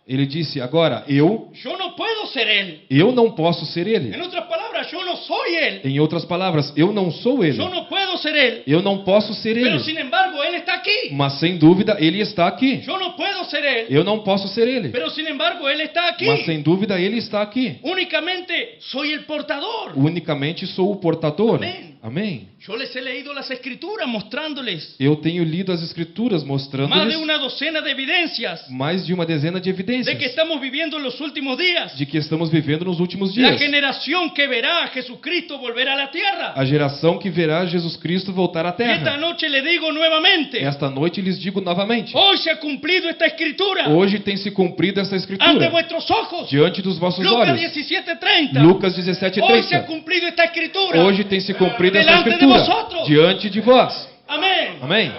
ele disse: agora eu no puedo ser él. não posso ser ele. En otras palabras, yo no soy él. Em outras palavras, eu não sou ele. Yo no puedo ser él. Eu não posso ser Pero ele. sin embargo, él está aquí. Mas sem dúvida ele está aqui. Yo no puedo ser él. Eu não posso ser ele. Pero sin embargo, él está aquí. Mas sem dúvida ele está aqui. Únicamente soy el portador. Unicamente sou o portador. Amém. Amém. Yo les he leído las escrituras mostrándoles Eu tenho lido as escrituras más de mostrando-lhes una docena de evidencias mais de uma dezena de de que evidências estamos viviendo en los últimos días. de que estamos vivendo nos últimos La dias. generación que verá a Jesucristo volver a la tierra. A geração que verá Jesus Cristo voltar à Y esta terra. noche le digo nuevamente, Esta noite lhes digo novamente. hoy se ha cumplido esta escritura Hoje tem se cumprido essa ante escritura vuestros ojos. diante dos vossos Lucas olhos. 17:30. Lucas Hoy se ha 17:30. cumplido esta escritura. Hoje tem se cumprido essa Delante de escritura vosotros. diante de vós. Amén. Amém.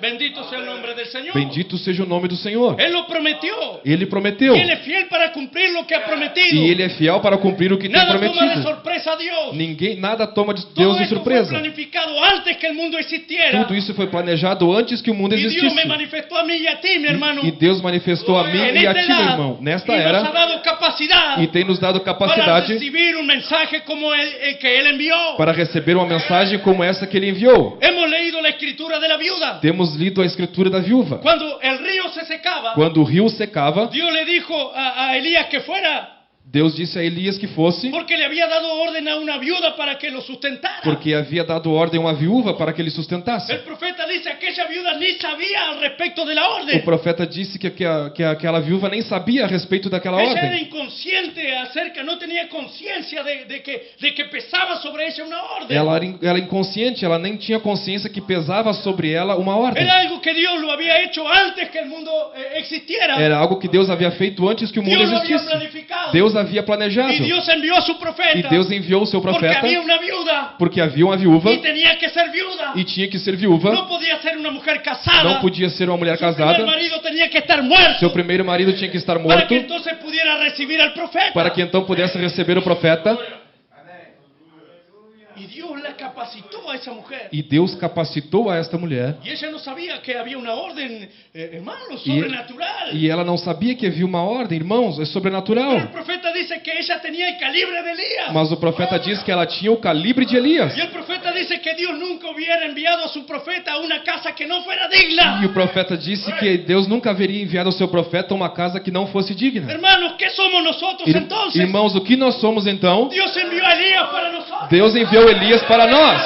Bendito sea el nombre del Señor. Bendito seja o nome do Senhor. Él lo prometió. Ele prometeu. Y Él es fiel para cumplir lo que ha prometido. E ele é fiel para cumprir o que tem Nada toma de prometido. sorpresa a Dios. Nada toma de Todo Deus de esto fue surpresa. planificado antes que el mundo existiera. Tudo isso foi planejado antes que o mundo Y Dios me existisse. manifestó a mí y a ti, mi hermano. E Deus manifestou a mim En e a esta ti, meu edad. irmão, nesta Y nos ha era, dado capacidad e tem nos dado para capacidade recibir un mensaje como el que Él envió. para receber uma mensagem como essa que ele enviou. Hemos leído la escritura de la viuda. Temos lido a escritura da viúva. Cuando el río se secaba, Quando o rio secava, Dios le dijo a Elías que fuera, Deus disse a Elias que fosse, porque le había dado orden a una viuda para que lo sustentara. porque havia dado ordem a uma viúva para que ele sustentasse. El profeta dice que aquella viuda ni sabía al respecto de la O orden. profeta disse que aquela viúva nem sabia a respeito daquela Ella era ordem. inconsciente acerca, no tenía conciencia de que pesaba sobre ella una orden. Ela era inconsciente, ela nem tinha consciência que pesava sobre ela uma ordem. Era algo que Dios lo había hecho antes que el mundo existiera. Era algo que Deus havia feito antes que o mundo Dios lo había existisse. planificado. Deus havia planejado. Y Dios envió a su profeta. E Deus enviou o seu porque profeta había una viuda. porque havia uma viúva Y tenía que ser viuda. e tinha que ser viúva. No podía ser una mujer casada. Não podia ser uma mulher Su primer casada. marido tenía que estar muerto. Seu primeiro marido tinha que estar Para morto que entonces pudiera recibir al profeta. para que então pudesse receber o profeta. Y Dios la capacitó a esa mujer. E Deus capacitou a esta mulher. Y ella no sabía que había una orden, hermano, sobrenatural. E ela não sabia que havia uma ordem, irmãos, é Pero el sobrenatural. profeta dice que ella tenía el calibre de Elías. Mas o profeta diz que ela tinha o calibre de Elias. Y el profeta dice que Dios nunca hubiera enviado a su profeta a una casa que no fuera digna. E o profeta disse que Deus nunca haveria enviado o seu profeta a uma casa que não fosse digna. Hermanos, ¿qué somos nosotros entonces? Irmãos, o que nós somos então? Dios envió a Elías para nosotros. Deus enviou Elias para nós.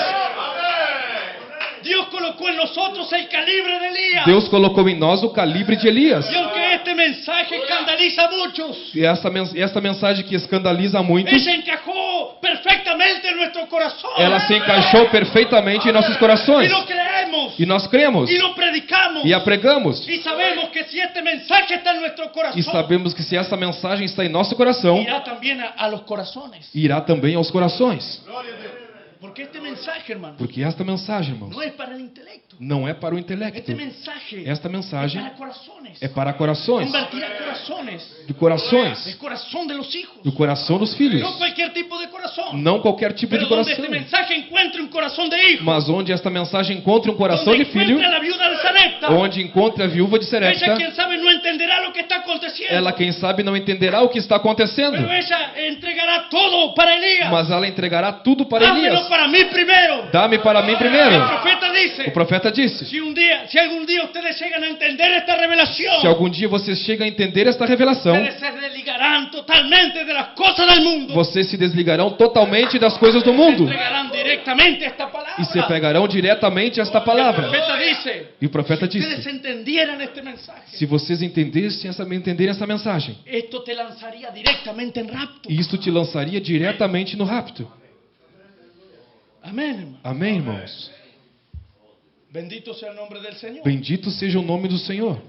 Dios colocó en nosotros el calibre de Elías. Deus colocou em nós o calibre de Elias. Y aunque este mensaje escandaliza a muchos, E essa mensagem que escandaliza muitos, ella encajó perfectamente en nuestro corazón. ela se encaixou perfeitamente em nossos Y corações. lo creemos. E nós cremos. Y lo predicamos. E a pregamos. Y sabemos que si este mensaje está en nuestro corazón, E sabemos que se essa mensagem está em nosso coração, irá también a los corazones. irá também aos corações. Porque este mensaje, hermano, Porque esta mensagem, irmãos, no es para el intelecto. não é para o intelecto. Este mensaje Esta mensagem es para corazones. é para corações, Convertirá corazones. de corações, El corazón de los hijos. do coração dos filhos. No cualquier tipo de corazón. Não qualquer tipo Pero de donde coração. este mensaje encuentre un corazón de hijo. Mas onde esta mensagem encontra um coração Donde de filho, encuentre a la viuda de Sarepta. onde encontra a viúva de Ella, Serepta, quien sabe, no entenderá lo que está aconteciendo. ela, quem sabe, não entenderá o que está acontecendo. Pero ella entregará todo para Elías. Mas ela entregará tudo para Hámelo Elias. para mí primero. Dá-me para mim El primeiro. profeta dice, O profeta disse: si algún día ustedes llegan a entender esta revelación, se algum dia vocês chegam a entender esta revelação, ustedes se desligarán totalmente de las cosas del mundo. vocês se desligarão totalmente das coisas do mundo Entregarán directamente esta palabra. e se pegarão diretamente a esta El palavra. profeta dice, E o profeta si ustedes disse: entendieran este mensaje, se vocês entenderem essa mensagem, esto te lanzaría directamente en rapto. isto te lançaria diretamente no rapto. Amén, hermano. Amém, irmãos? Bendito sea el nombre del Señor. Bendito seja o nome do Senhor.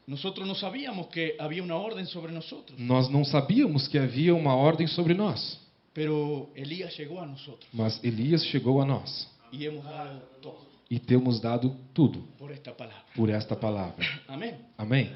Nosotros no sabíamos que había una orden sobre nosotros, Nós não sabíamos que havia uma ordem sobre nós, pero Elías llegó a nosotros mas Elias chegou a nós y hemos dado todo e temos dado tudo por esta palabra. por esta palavra. Amén. Amém?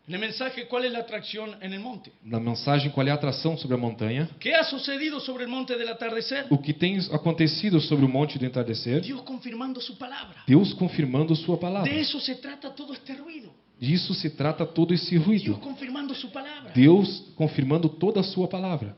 En el mensaje, ¿cuál es la atracción en el monte? Na mensagem, qual é a atração sobre a montanha? ¿Qué ha sucedido sobre el monte del atardecer? O que tem acontecido sobre o monte do entardecer? Dios confirmando su palabra. Deus confirmando sua palavra. De eso se trata todo este ruido. Disso se trata todo esse Dios ruído. confirmando su palabra. Deus confirmando toda a sua palavra.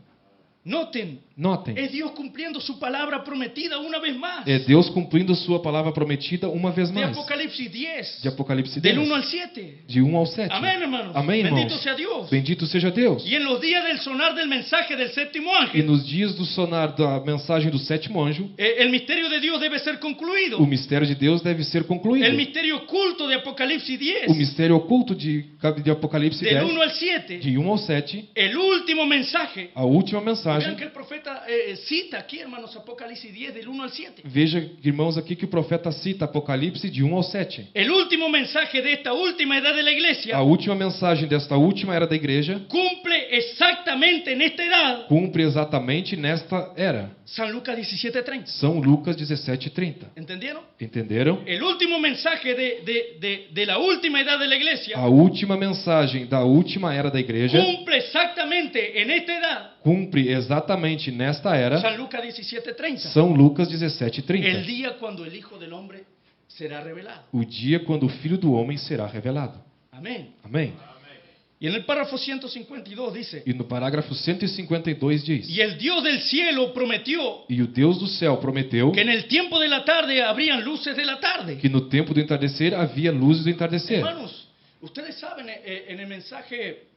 Noten, Notem, es Dios cumpliendo su palabra prometida una vez más. é Deus cumprindo sua palavra prometida uma vez De mais. Apocalipsis 10, De Apocalipse del 1 10, al 7. de 1 ao 7. Amén, hermanos. Amém, Bendito irmãos. sea Dios. Bendito seja Deus. Y en los días del sonar del mensaje del séptimo E ángel, nos dias do sonar da mensagem do sétimo anjo, el misterio de Dios debe ser concluido. o mistério de Deus deve ser concluído. El misterio oculto de Apocalipsis 10, O mistério oculto de Apocalipse del 1 10, al 7, de 1 ao 7, el último mensaje. a última Vean mensagem. que el profeta cita aquí, hermanos, Apocalipsis 10, del 1 al 7. Veja, irmãos, aqui que o profeta cita Apocalipse de 1 ao 7. El último mensaje de esta última edad de la iglesia A última mensagem desta última era da igreja cumple exactamente en esta edad cumpre exatamente nesta era. San Lucas 17:30. São Lucas 17:30. ¿Entendieron? Entenderam? El último mensaje de la última edad de la iglesia A última mensagem da última era da igreja cumple exactamente en esta edad cumpre exatamente nesta era. San Lucas 17:30. São Lucas El 17:30. día cuando el Hijo del Hombre será revelado. O dia quando o Filho do Homem será revelado. Amén. Amém? Y en el párrafo 152 dice, E no parágrafo 152 diz: y el Dios del cielo prometió E o Deus do céu prometeu que en el tiempo de la tarde habrían luces de la tarde. que no tempo do entardecer havia luzes do entardecer. Hermanos, ustedes saben, en el mensaje,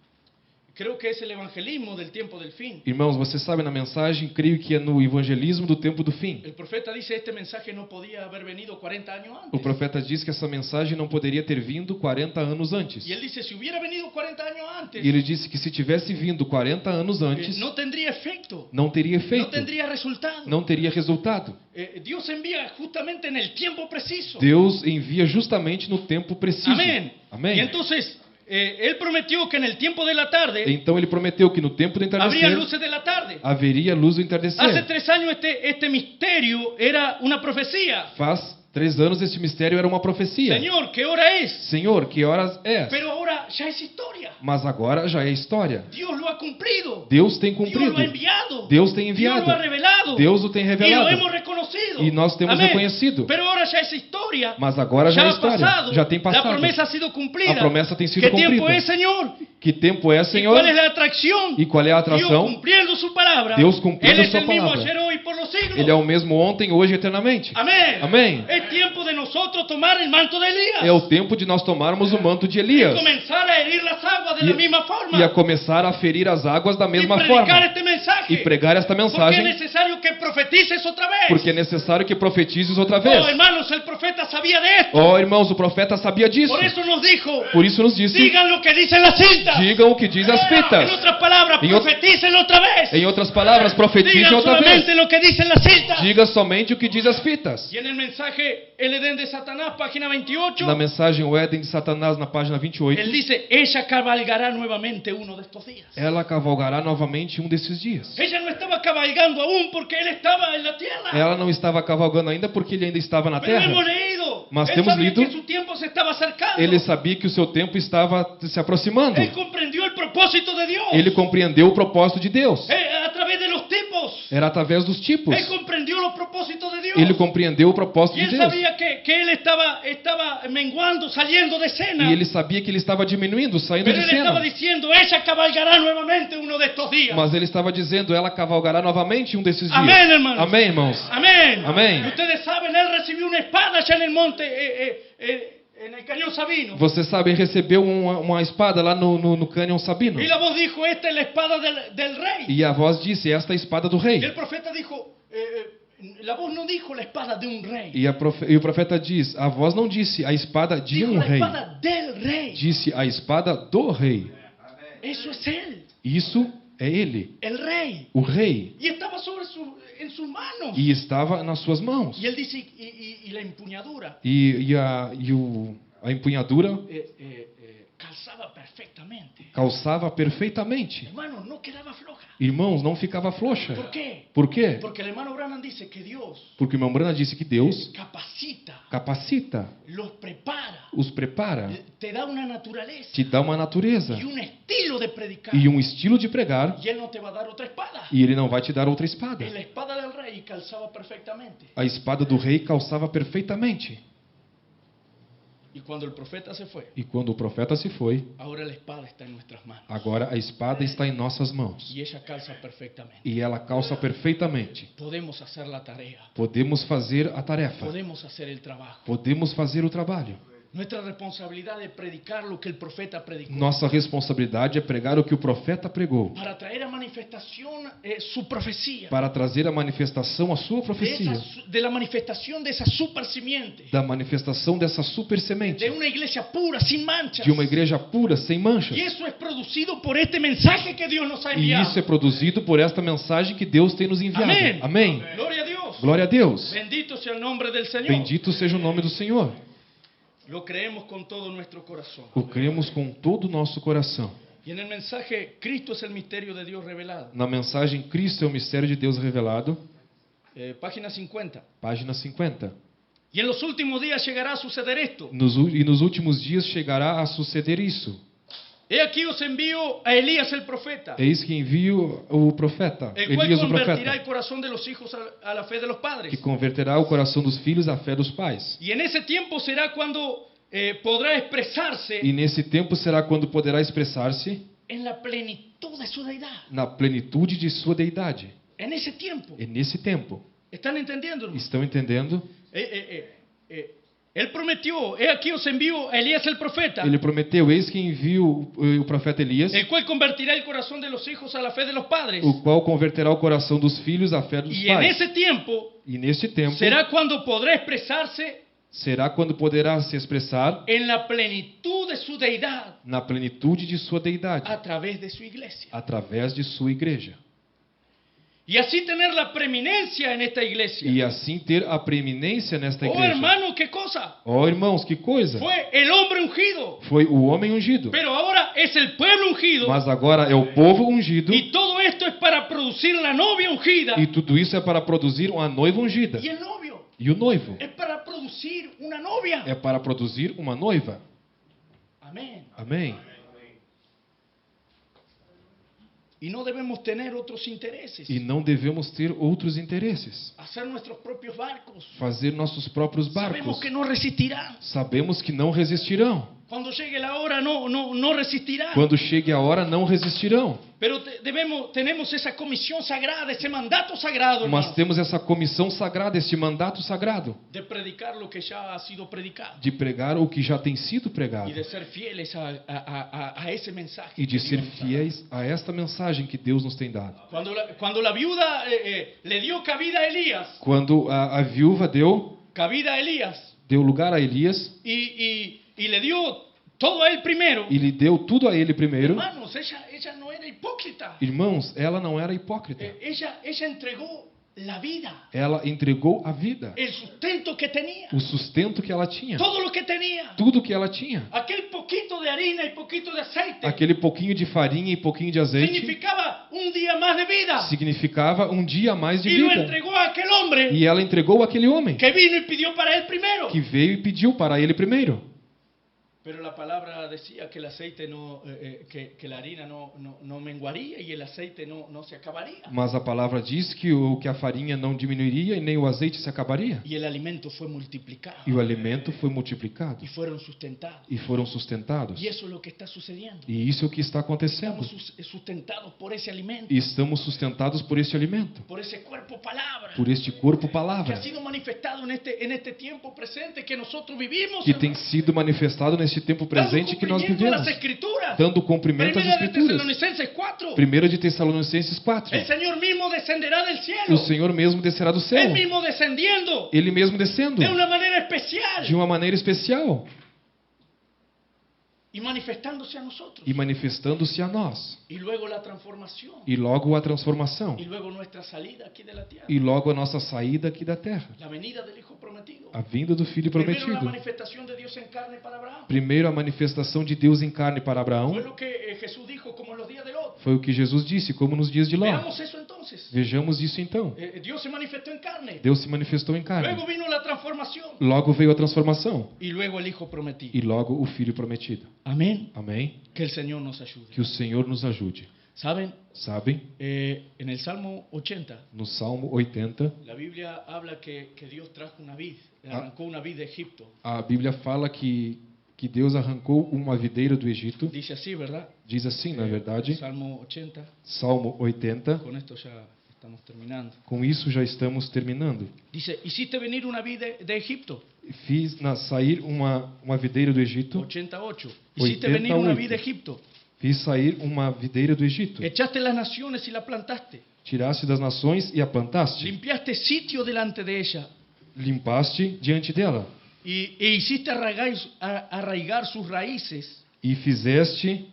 creo que es el evangelismo del tiempo del fin. Irmãos, vocês sabem na mensagem, creio que é no evangelismo do tempo do fim. El profeta dice, este mensaje no podía haber venido 40 años O antes. profeta diz que essa mensagem não poderia ter vindo 40 anos antes. Y él dice, si hubiera venido 40 años antes, E ele disse que se tivesse vindo 40 anos antes, no tendría efecto, não teria no efeito, tendría resultado. não teria resultado. Dios envía justamente en el tiempo preciso. Deus envia justamente no tempo preciso. Amén. Y Amém. entonces, él prometió que en el tiempo de la tarde Então ele prometeu que no tempo do habría entardecer luces de la tarde. haveria luz do Hace entardecer. 3 años este misterio era una profecía. Faz 3 anos este mistério era uma profecia. Señor, ¿qué hora es? Senhor, que horas é? Pero ahora ya es historia. Mas agora já é história. Dios lo ha cumplido. Deus tem Dios cumprido. lo ha enviado. Deus tem Dios enviado. lo ha revelado. Deus o tem Y lo revelado. hemos reconocido. E nós temos Amén. reconhecido. Pero ahora ya es historia. Mas agora já é ha história. pasado. Já tem La passado. promesa ha sido cumplida. A promessa tem sido ¿Qué tiempo cumprida. es, Señor? Que tempo é, ¿Y Senhor? cuál es la atracción? E qual é a Dios atração? cumpliendo su palabra. Deus cumprindo Él es sua el mismo palavra. ayer, hoy y por los siglos. Ele é o mesmo ontem, hoje e eternamente. Amén. Amém. Es tiempo de nosotros tomar el manto de Elías. É o tempo de nós tomarmos o manto de Elias Comenzar a herir las aguas de E- la misma forma. e a começar a ferir as águas da Y mesma predicar forma este mensaje. e pregar esta Porque es mensagem, necesario que profetices otra vez. porque é necessário que profetizes outra Oh, vez. hermanos, el profeta sabía de esto. Oh, irmãos, o profeta sabia disso. Por eso nos dijo, Por isso nos disse: digan lo que dicen las cintas. digam o que diz as En fitas. otras palabras, En ot- profeticen otra vez. Em outras palavras, profetize Digan outra solamente vez. lo que dicen las cintas. Diga somente o que diz as fitas. Y en el mensaje El Edén de Satanás, página 28, Na mensagem O Éden de Satanás, na página 28, él dice, ella cabalgará nuevamente uno de estos días. ela cavalgará novamente um desses dias. Ella no estaba cabalgando aún porque él está estaba en la tierra. Ela não estava cavalgando ainda porque ele ainda estava na Pero terra. hemos leído. Mas Él temos sabía lido. que su tiempo se estaba acercando. Ele sabia que o seu tempo estava se aproximando. Él comprendió el propósito de Dios. Ele compreendeu o propósito de Deus. A través de los tipos. Era através dos tipos. Él comprendió los propósitos de Dios. Ele compreendeu o propósito Y de él Deus. sabía que él estaba menguando, saliendo de escena. E ele sabia que ele estava diminuindo, saindo Pero de él estaba cena. diciendo, ella cabalgará nuevamente uno de estos días. Mas ele estava dizendo, ela cavalgará novamente um desses dias. Amén, hermanos. Amém, irmãos. Amén. Amén. Y ustedes saben, él recibió una espada allá en el monte, en el cañón Sabino. Vocês sabem, recebeu uma espada lá no cânion Sabino. Y la voz dijo, esta es la espada del rey. E a voz disse, esta é a espada do Y rei. el profeta dijo, la voz no dijo la espada de un rey. E o profeta diz, a voz não disse a espada de Dijo um la rei. espada del rey. Disse a espada do rei. Eso es él, Isso é ele, el rei. o rei. Y estaba en sus manos. E estava nas suas mãos. Y él dice, y la empuñadura E a empunhadura calzaba perfectamente. calçava perfeitamente. Hermano, no quedaba floja. Irmãos, não ficava floxa. ¿Por qué? Por quê? Porque el hermano Branham dice que Dios Porque o irmão Branham disse que Deus capacita, los prepara, os prepara, te da una naturaleza te dá uma natureza y un estilo de predicar. e um estilo de pregar, Y él no te va a dar otra espada. e ele não vai te dar outra espada. La espada del rey calzaba perfectamente. A espada do rei calçava perfeitamente. Y cuando el profeta se fue, E quando o profeta se foi, ahora la espada está en nuestras manos. agora a espada está em nossas mãos. Y ella calza perfectamente. E ela calça perfeitamente. Podemos hacer la tarea. Podemos fazer a tarefa. Podemos hacer el trabajo. Podemos fazer o trabalho. Nuestra responsabilidad es predicar lo que el profeta predicó. Nossa responsabilidade é pregar o que o profeta pregou, Para traer a manifestación su profecía. para trazer a manifestação, a sua profecia, De la manifestación de esa super simiente. da manifestação dessa super semente, De una iglesia pura, sin manchas. de uma igreja pura, sem manchas. Y eso es producido por este mensaje que Dios nos ha E enviado. isso é produzido por esta mensagem que Deus tem nos enviado. Amém. Amém. Gloria a Dios. Glória a Deus. Bendito sea el nombre del Señor. Bendito seja o nome do Senhor. Lo creemos con todo nuestro corazón. O cremos com todo o nosso coração. Y en el mensaje, Cristo es el misterio de Dios revelado. Na mensagem, Cristo é o mistério de Deus revelado, Página 50. página 50. Y en los últimos días llegará a suceder esto. E nos últimos dias chegará a suceder isso. He aquí os envío a Elías el profeta, Eis que envio o profeta, el cual Elias o convertirá el profeta, corazón de los hijos a la fe de los padres. que converterá o coração dos filhos à fé dos pais. Y en ese tiempo será cuando podrá expresarse E nesse tempo será quando poderá expressar-se en la plenitud de su deidad. na plenitude de sua deidade. En ese tiempo. E nesse tempo, ¿Están entendiendo, hermano? estão entendendo? Él prometió, he aquí os envío a Elías el profeta, Ele prometeu, eis que envio o profeta Elias, el cual convertirá el corazón de los hijos a la fe de los padres. o qual converterá o coração dos filhos à fé dos Y en pais. ese tiempo E neste tempo será cuando podrá expresarse será quando poderá se expressar en la plenitud de su deidad na plenitude de sua deidade, a través de su iglesia. através de sua igreja. Y así tener la preeminencia en esta iglesia. E assim ter a preeminência nesta Oh, igreja. hermano, qué cosa. Oh, irmãos, que coisa! Fue el hombre ungido, Foi o homem ungido. pero ahora es el pueblo ungido. Mas agora é o povo ungido. Y todo esto es para producir la novia ungida. E tudo isso é para produzir uma noiva ungida. Y el novio E o noivo es para producir una novia. é para produzir uma noiva. Amén. Amém. Y no debemos tener otros intereses. E não devemos ter outros interesses. Hacer nuestros propios barcos. Fazer nossos próprios Sabemos barcos. que no resistirán. Sabemos que não resistirão. Cuando llegue la hora no resistirán. Quando chegue a hora, não resistirão. Pero tenemos esa comisión sagrada, ese mandato sagrado, Mas hermano, temos essa comissão sagrada, este mandato sagrado, de predicar lo que ya ha sido predicado de pregar o que já tem sido y pregado. de ser fieles a ese mensaje. E de que ser Dios nos ha dado. fiéis a esta mensagem que Deus nos tem dado. Cuando la viuda le dio cabida a Elías, Quando a viúva deu lugar a Elias y le dio todo a él primero, e lhe deu tudo a ele primeiro, hermanos, ella no era hipócrita. irmãos, ela não era hipócrita. Ella entregó la vida, ela entregou a vida, el sustento que tenía, o sustento que ela tinha, todo lo que tenía. tudo que ela tinha. Aquel poquito de harina y poquito de aceite Aquele pouquinho de farinha e pouquinho de azeite significaba un día más de vida. significava um dia a mais de Y lo vida. entregó a aquel hombre E ela entregou àquele homem que vino y pidió para él primero. que veio e pediu para ele primeiro. Pero la palabra decía que el aceite que la harina no menguaría y el aceite no se acabaría. Mas a palavra diz que a farinha não diminuiria e nem o azeite se acabaria. Y el alimento fue multiplicado. E o alimento foi multiplicado Y fueron sustentados. e foram sustentados. Y eso es lo que está sucediendo. E isso é o que está acontecendo. Estamos sustentados por ese alimento. E estamos sustentados por este alimento, Por ese cuerpo palabra. por este corpo Que palavra, ha sido manifestado en este tiempo presente que nosotros vivimos. que tem sido manifestado neste tempo presente que nós vivemos, Las escrituras. dando cumprimento às Primera de Escrituras. Tesalonicenses 4. 1 de Tessalonicenses 4. El Señor mismo descenderá del O cielo. Senhor mesmo descerá do céu, Él mismo descendiendo Ele mesmo descendo de una manera especial de uma maneira especial y manifestándose a nosotros. e manifestando-se a nós. Y luego la transformación. E logo a transformação. Y luego nuestra salida aquí de la tierra. E logo a nossa saída aqui da terra. La venida del Hijo prometido. A vinda do Filho Primero la prometido. manifestación de Dios en carne para Abraham. Primeiro a manifestação de Deus em carne para Fue Abraão. lo que Jesús dijo como en los días de Lot. Foi o que Jesus disse, como nos dias de Ló. Veamos eso entonces. Vejamos isso então. Dios se manifestó en carne. Deus se manifestou em carne. Luego vino la transformación. Logo veio a transformação. Y luego el Hijo prometido. E logo o Filho prometido. Amén. Amém? Que el Señor nos ayude. Que o Senhor nos ajude. ¿Saben? Sabem? En el Salmo 80, No Salmo 80, la Biblia habla que Dios trajo una vid, arrancó una vid de Egipto. a Bíblia fala que Deus arrancou uma videira do Egito. Dice así, ¿verdad? Diz assim, na verdade, Salmo 80, Salmo 80. con esto ya estamos terminando. Com isso já estamos terminando. Dice, hiciste venir una vid de Egipto, Fiz sair uma videira do Egito. 88. Hiciste venir una vid de Egipto, Fiz sair uma videira do Egito. echaste las naciones y la plantaste, Tiraste das nações e a plantaste. limpiaste sitio delante de ella Limpaste diante dela. e hiciste arraigar sus raíces E fizeste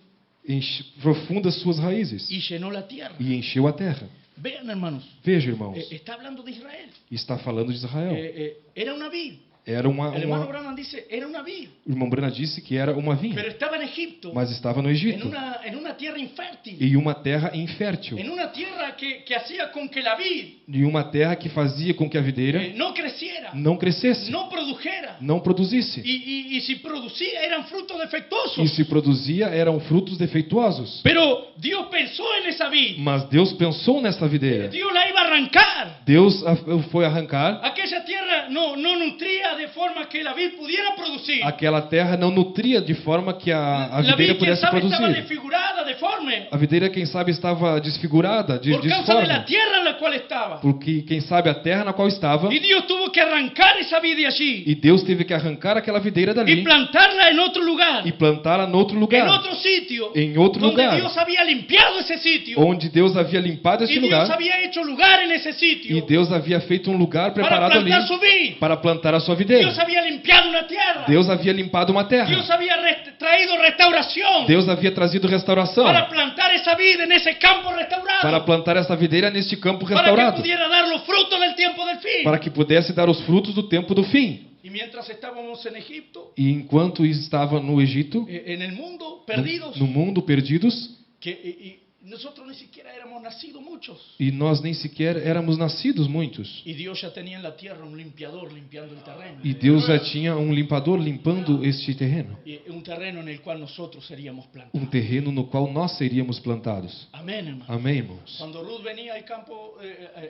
profundas suas raízes. y llenó la tierra. E encheu a terra. Vean, hermanos, Veja, irmãos. está hablando de Israel. Está falando de Israel. Era una vid. Era El hermano Branham dice, era una vid, O irmão Brana disse que era uma vinha, pero estaba en Egipto, mas estava no Egito. en una tierra infértil, Em uma terra infértil. en una tierra que hacía con que la vid Em uma terra que fazia com que a videira no creciera, não crescesse, no produjera, não produzisse. y si producía eran frutos E defectuosos. se produzia eram frutos defeituosos. Pero Dios pensó en esa vid, Mas Deus pensou nesta videira. Dios la iba a arrancar. Deus foi arrancar. Aquella tierra no nutría de forma que la vid pudiera producir. Aquela terra não nutria de forma que a La videira vid, quién pudesse sabe, estaba produzir. desfigurada, deforme, A videira, quem sabe, estava desfigurada, por causa de la disforme. tierra en la cual estaba. Porque, quem sabe, a terra na qual estava. Y Dios tuvo que arrancar esa vid de allí E Deus teve que arrancar aquela videira y dali plantarla en otro lugar, e plantá-la em outro en lugar, otro sitio, em outro donde lugar, Dios había limpiado ese sitio onde Deus havia limpado y este Dios lugar. había hecho lugar en ese E sitio Deus havia feito um lugar para preparado ali plantar su vid. para plantar a sua videira. Dios había limpiado una tierra. Deus havia limpado uma terra. Dios había traído restauración Deus havia trazido restauração para plantar esa vid en ese campo restaurado, para plantar essa videira neste campo para que restaurado, pudiera dar los frutos del tiempo del fin. para que pudesse dar os frutos do tempo do fim. Y mientras estábamos en Egipto, E enquanto estava no Egito, en el mundo, perdidos, no mundo, perdidos, y nosotros ni siquiera éramos nacidos muchos. e nós nem sequer éramos nascidos muitos. Y Dios ya tenía en la tierra un limpiador limpiando el terreno. E Deus já tinha um limpador limpando este terreno. Y un terreno en el cual nosotros seríamos plantados. Um terreno no qual nós seríamos plantados. Amén, hermano. Amém, irmãos? Cuando Ruth venía al campo,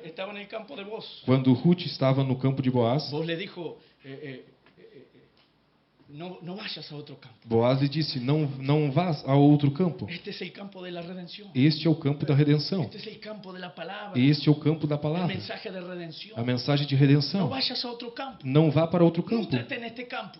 estaba en el campo de Boz, Quando Ruth estava no campo de Boaz, Boz le dijo, no vayas a otro campo. Boaz lhe disse, não vás a outro campo. Este es el campo de la redención. Este é o campo da redenção. Este es el campo de la palabra. Este é o campo da El palavra. mensaje de redención. A mensagem de No redenção. vayas a otro campo. Não vá para outro campo. Nútrete en este campo.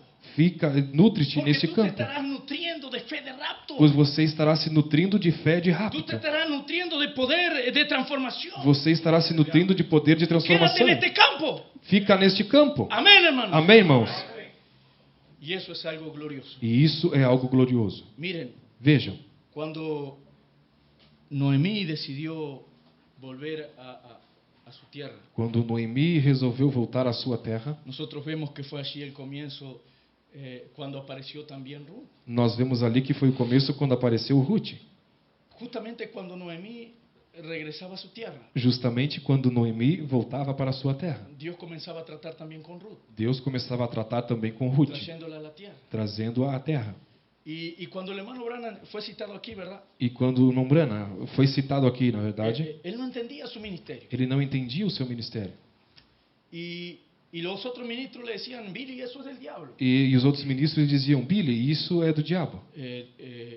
Nutre-te Porque neste tú te campo. estarás nutriendo de fe de rapto. Pois você estará se nutrindo de fé de Tú rapto. te estarás nutriendo de poder de transformación. Você estará se nutrindo de poder de Quédate transformação. en este campo. Fica neste campo. Amén, hermano. Amém, irmãos? Y eso es algo glorioso. E isso é algo glorioso. Miren, Vejam, cuando Noemí decidió volver a su tierra. Quando Noemi resolveu voltar à sua terra, Nosotros vemos que fue allí el comienzo cuando apareció también Ruth. nós vemos ali que foi o começo quando apareceu Ruth. Justamente cuando Noemí regresaba a su tierra, Justamente quando Noemi voltava para a sua terra. Dios comenzaba a tratar también con Ruth, Deus começava a tratar também com Ruth, trayéndola a la tierra. trazendo-a à terra. Y cuando el hermano Branham fue citado aquí, ¿verdad? E quando Nombrana foi citado aqui, na verdade, Él no entendía su ministerio. ele não entendia o seu ministério. Y los otros ministros le decían, Billy, eso es del diablo. E os outros ministros diziam, Billy, isso é do diabo.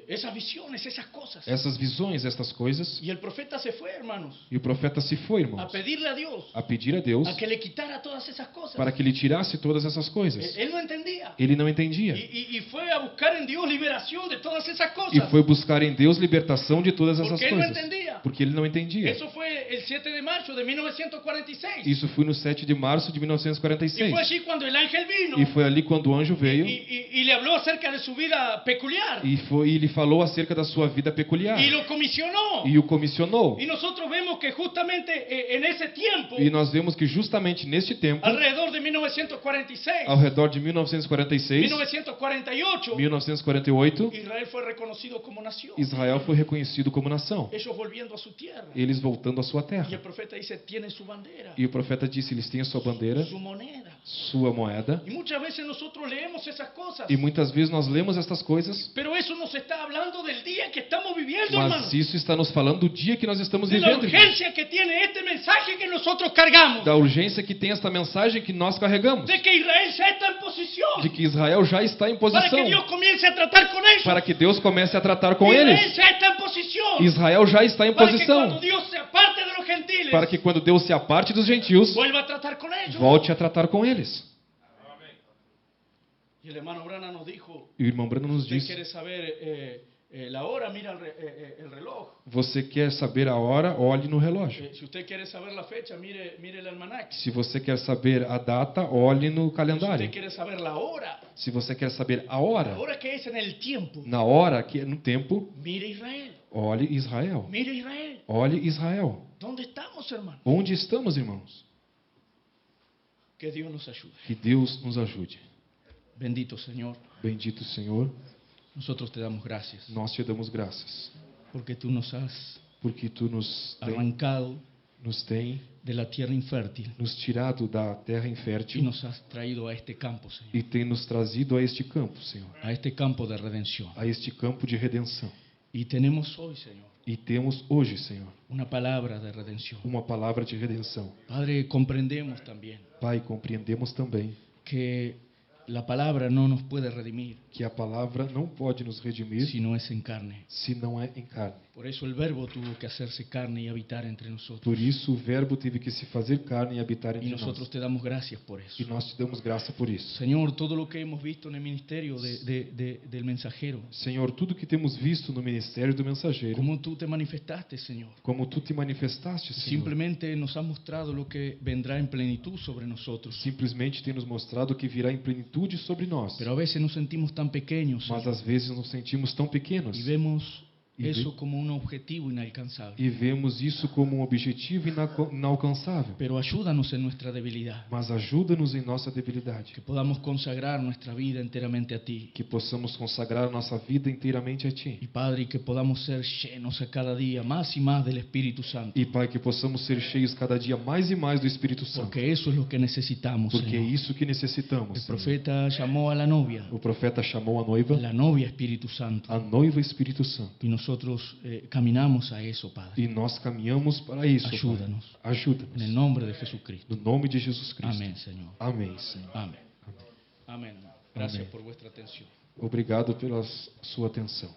Esas visiones, esas cosas. Essas visões, estas coisas. Y el profeta se fue, hermanos, E o profeta se foi, a irmãos, pedirle a Dios a pedir a Deus a que le quitara todas esas cosas. para que ele tirasse todas essas coisas. Él no entendía. Ele não entendia. Y fue a buscar en Dios liberación de todas esas E cosas. foi buscar em Deus libertação de todas essas Porque ele não coisas. entendia. Porque ele não entendia. Eso fue el 7 de marzo de 1946. Isso foi no 7 de março de Y 1946. fue allí cuando el ángel vino E foi ali quando o anjo veio y le habló acerca de su vida peculiar. e lhe falou acerca da sua vida peculiar. Y lo comisionó. E o comissionou. Y nosotros vemos que justamente en ese tiempo, E nós vemos que justamente neste tempo, alrededor de 1946, ao redor de 1946, 1948, 1948, Israel fue reconocido como nación. Israel foi reconhecido como nação. Ellos volviendo a su tierra. Eles voltando à sua Y el terra. profeta dice, tiene su bandera, E o profeta disse, eles têm a sua bandeira, su moneda. sua moeda. Y muchas veces nosotros leemos esas cosas. E muitas vezes nós lemos estas coisas, Pero eso nos está hablando del día que estamos viviendo, mas hermano. isso está nos falando do dia que nós estamos De la vivendo, irmãos. urgencia que tiene este mensaje que nosotros cargamos. Da urgência que tem esta mensagem que nós carregamos, De que Israel ya está en posición. de que Israel já está em Para que posição, Dios comience a tratar con ellos. para que Deus comece a tratar com Israel eles. ya está en posición. Israel já está em Para que cuando posição, Dios se aparte de los gentiles, para que quando Deus se aparte dos gentios, vuelva a tratar con ellos. volte a tratar com eles. Y el hermano Brana nos dijo, E o irmão Brano nos usted diz, quiere saber la hora, mira el reloj. você quer saber a hora, olhe no relógio. Si usted quiere saber la fecha, mire el almanaque. Se você quer saber a data, olhe no Si calendário. usted quiere saber la hora Se você quer saber a hora, que es en el tiempo, na hora que é no tempo, mire Israel. olhe Israel. Mire Israel. Olhe Israel. ¿Dónde estamos, hermano? Onde estamos, irmãos? Que Dios nos ayude. Que Deus nos ajude. Bendito Señor, Bendito Senhor, nosotros te damos gracias nós te damos graças, porque tú nos has porque tu nos arrancado tem de la tierra infértil nos tirado da terra y infértil nos has traído a este campo, Señor, e tem nos trazido a este campo, Senhor, a este campo de redención. a este campo de redenção. Y tenemos hoy, Señor, E temos hoje, Senhor, una palabra de redención. uma palavra de redenção. Padre, comprendemos también Pai, compreendemos também que la palabra no nos puede redimir que a palavra não pode nos redimir si no es en carne. se não é em carne. Por eso el verbo tuvo que hacerse carne y habitar entre nosotros. Por isso o verbo teve que se fazer carne e habitar Y entre nosotros nós. te damos gracias por eso. E nós te damos graça por isso. Señor, todo lo que hemos visto en el ministerio del mensajero, Senhor, tudo que temos visto no ministério do mensageiro, como tú te manifestaste, Señor, como tu te manifestaste, Senhor, simplemente nos has mostrado lo que vendrá en plenitud sobre nosotros. simplesmente tem nos mostrado que virá em plenitude sobre nós. Pero a veces nos sentimos tan pequeños, Mas Señor, às vezes nos sentimos tão pequenos y vemos Y ve- eso como un objetivo inalcanzable. e vemos isso como um objetivo inalcançável. Pero ayúdanos en nuestra debilidad, Mas ajuda-nos em nossa debilidade, que podamos consagrar nuestra vida enteramente a ti. que possamos consagrar nossa vida inteiramente a Ti. Y Padre, que podamos ser llenos a cada día más y más del Espíritu Santo. E Pai, que possamos ser cheios cada dia mais e mais do Espírito Santo. Porque eso es lo que necesitamos, Porque é Señor. isso que necessitamos. El Senhor. profeta llamó a la novia, O profeta chamou a noiva, la novia Espíritu Santo. a noiva Espírito Santo. Y nosotros caminamos a eso, Padre. E nós caminhamos para isso. Pai. Ajuda-nos. Ajuda-nos. En el nombre de Jesucristo. No nome de Jesus Cristo. Amén, Señor. Amém, Senhor. Amén. Amén. Gracias Amén. por vuestra atención. Obrigado pela sua atenção.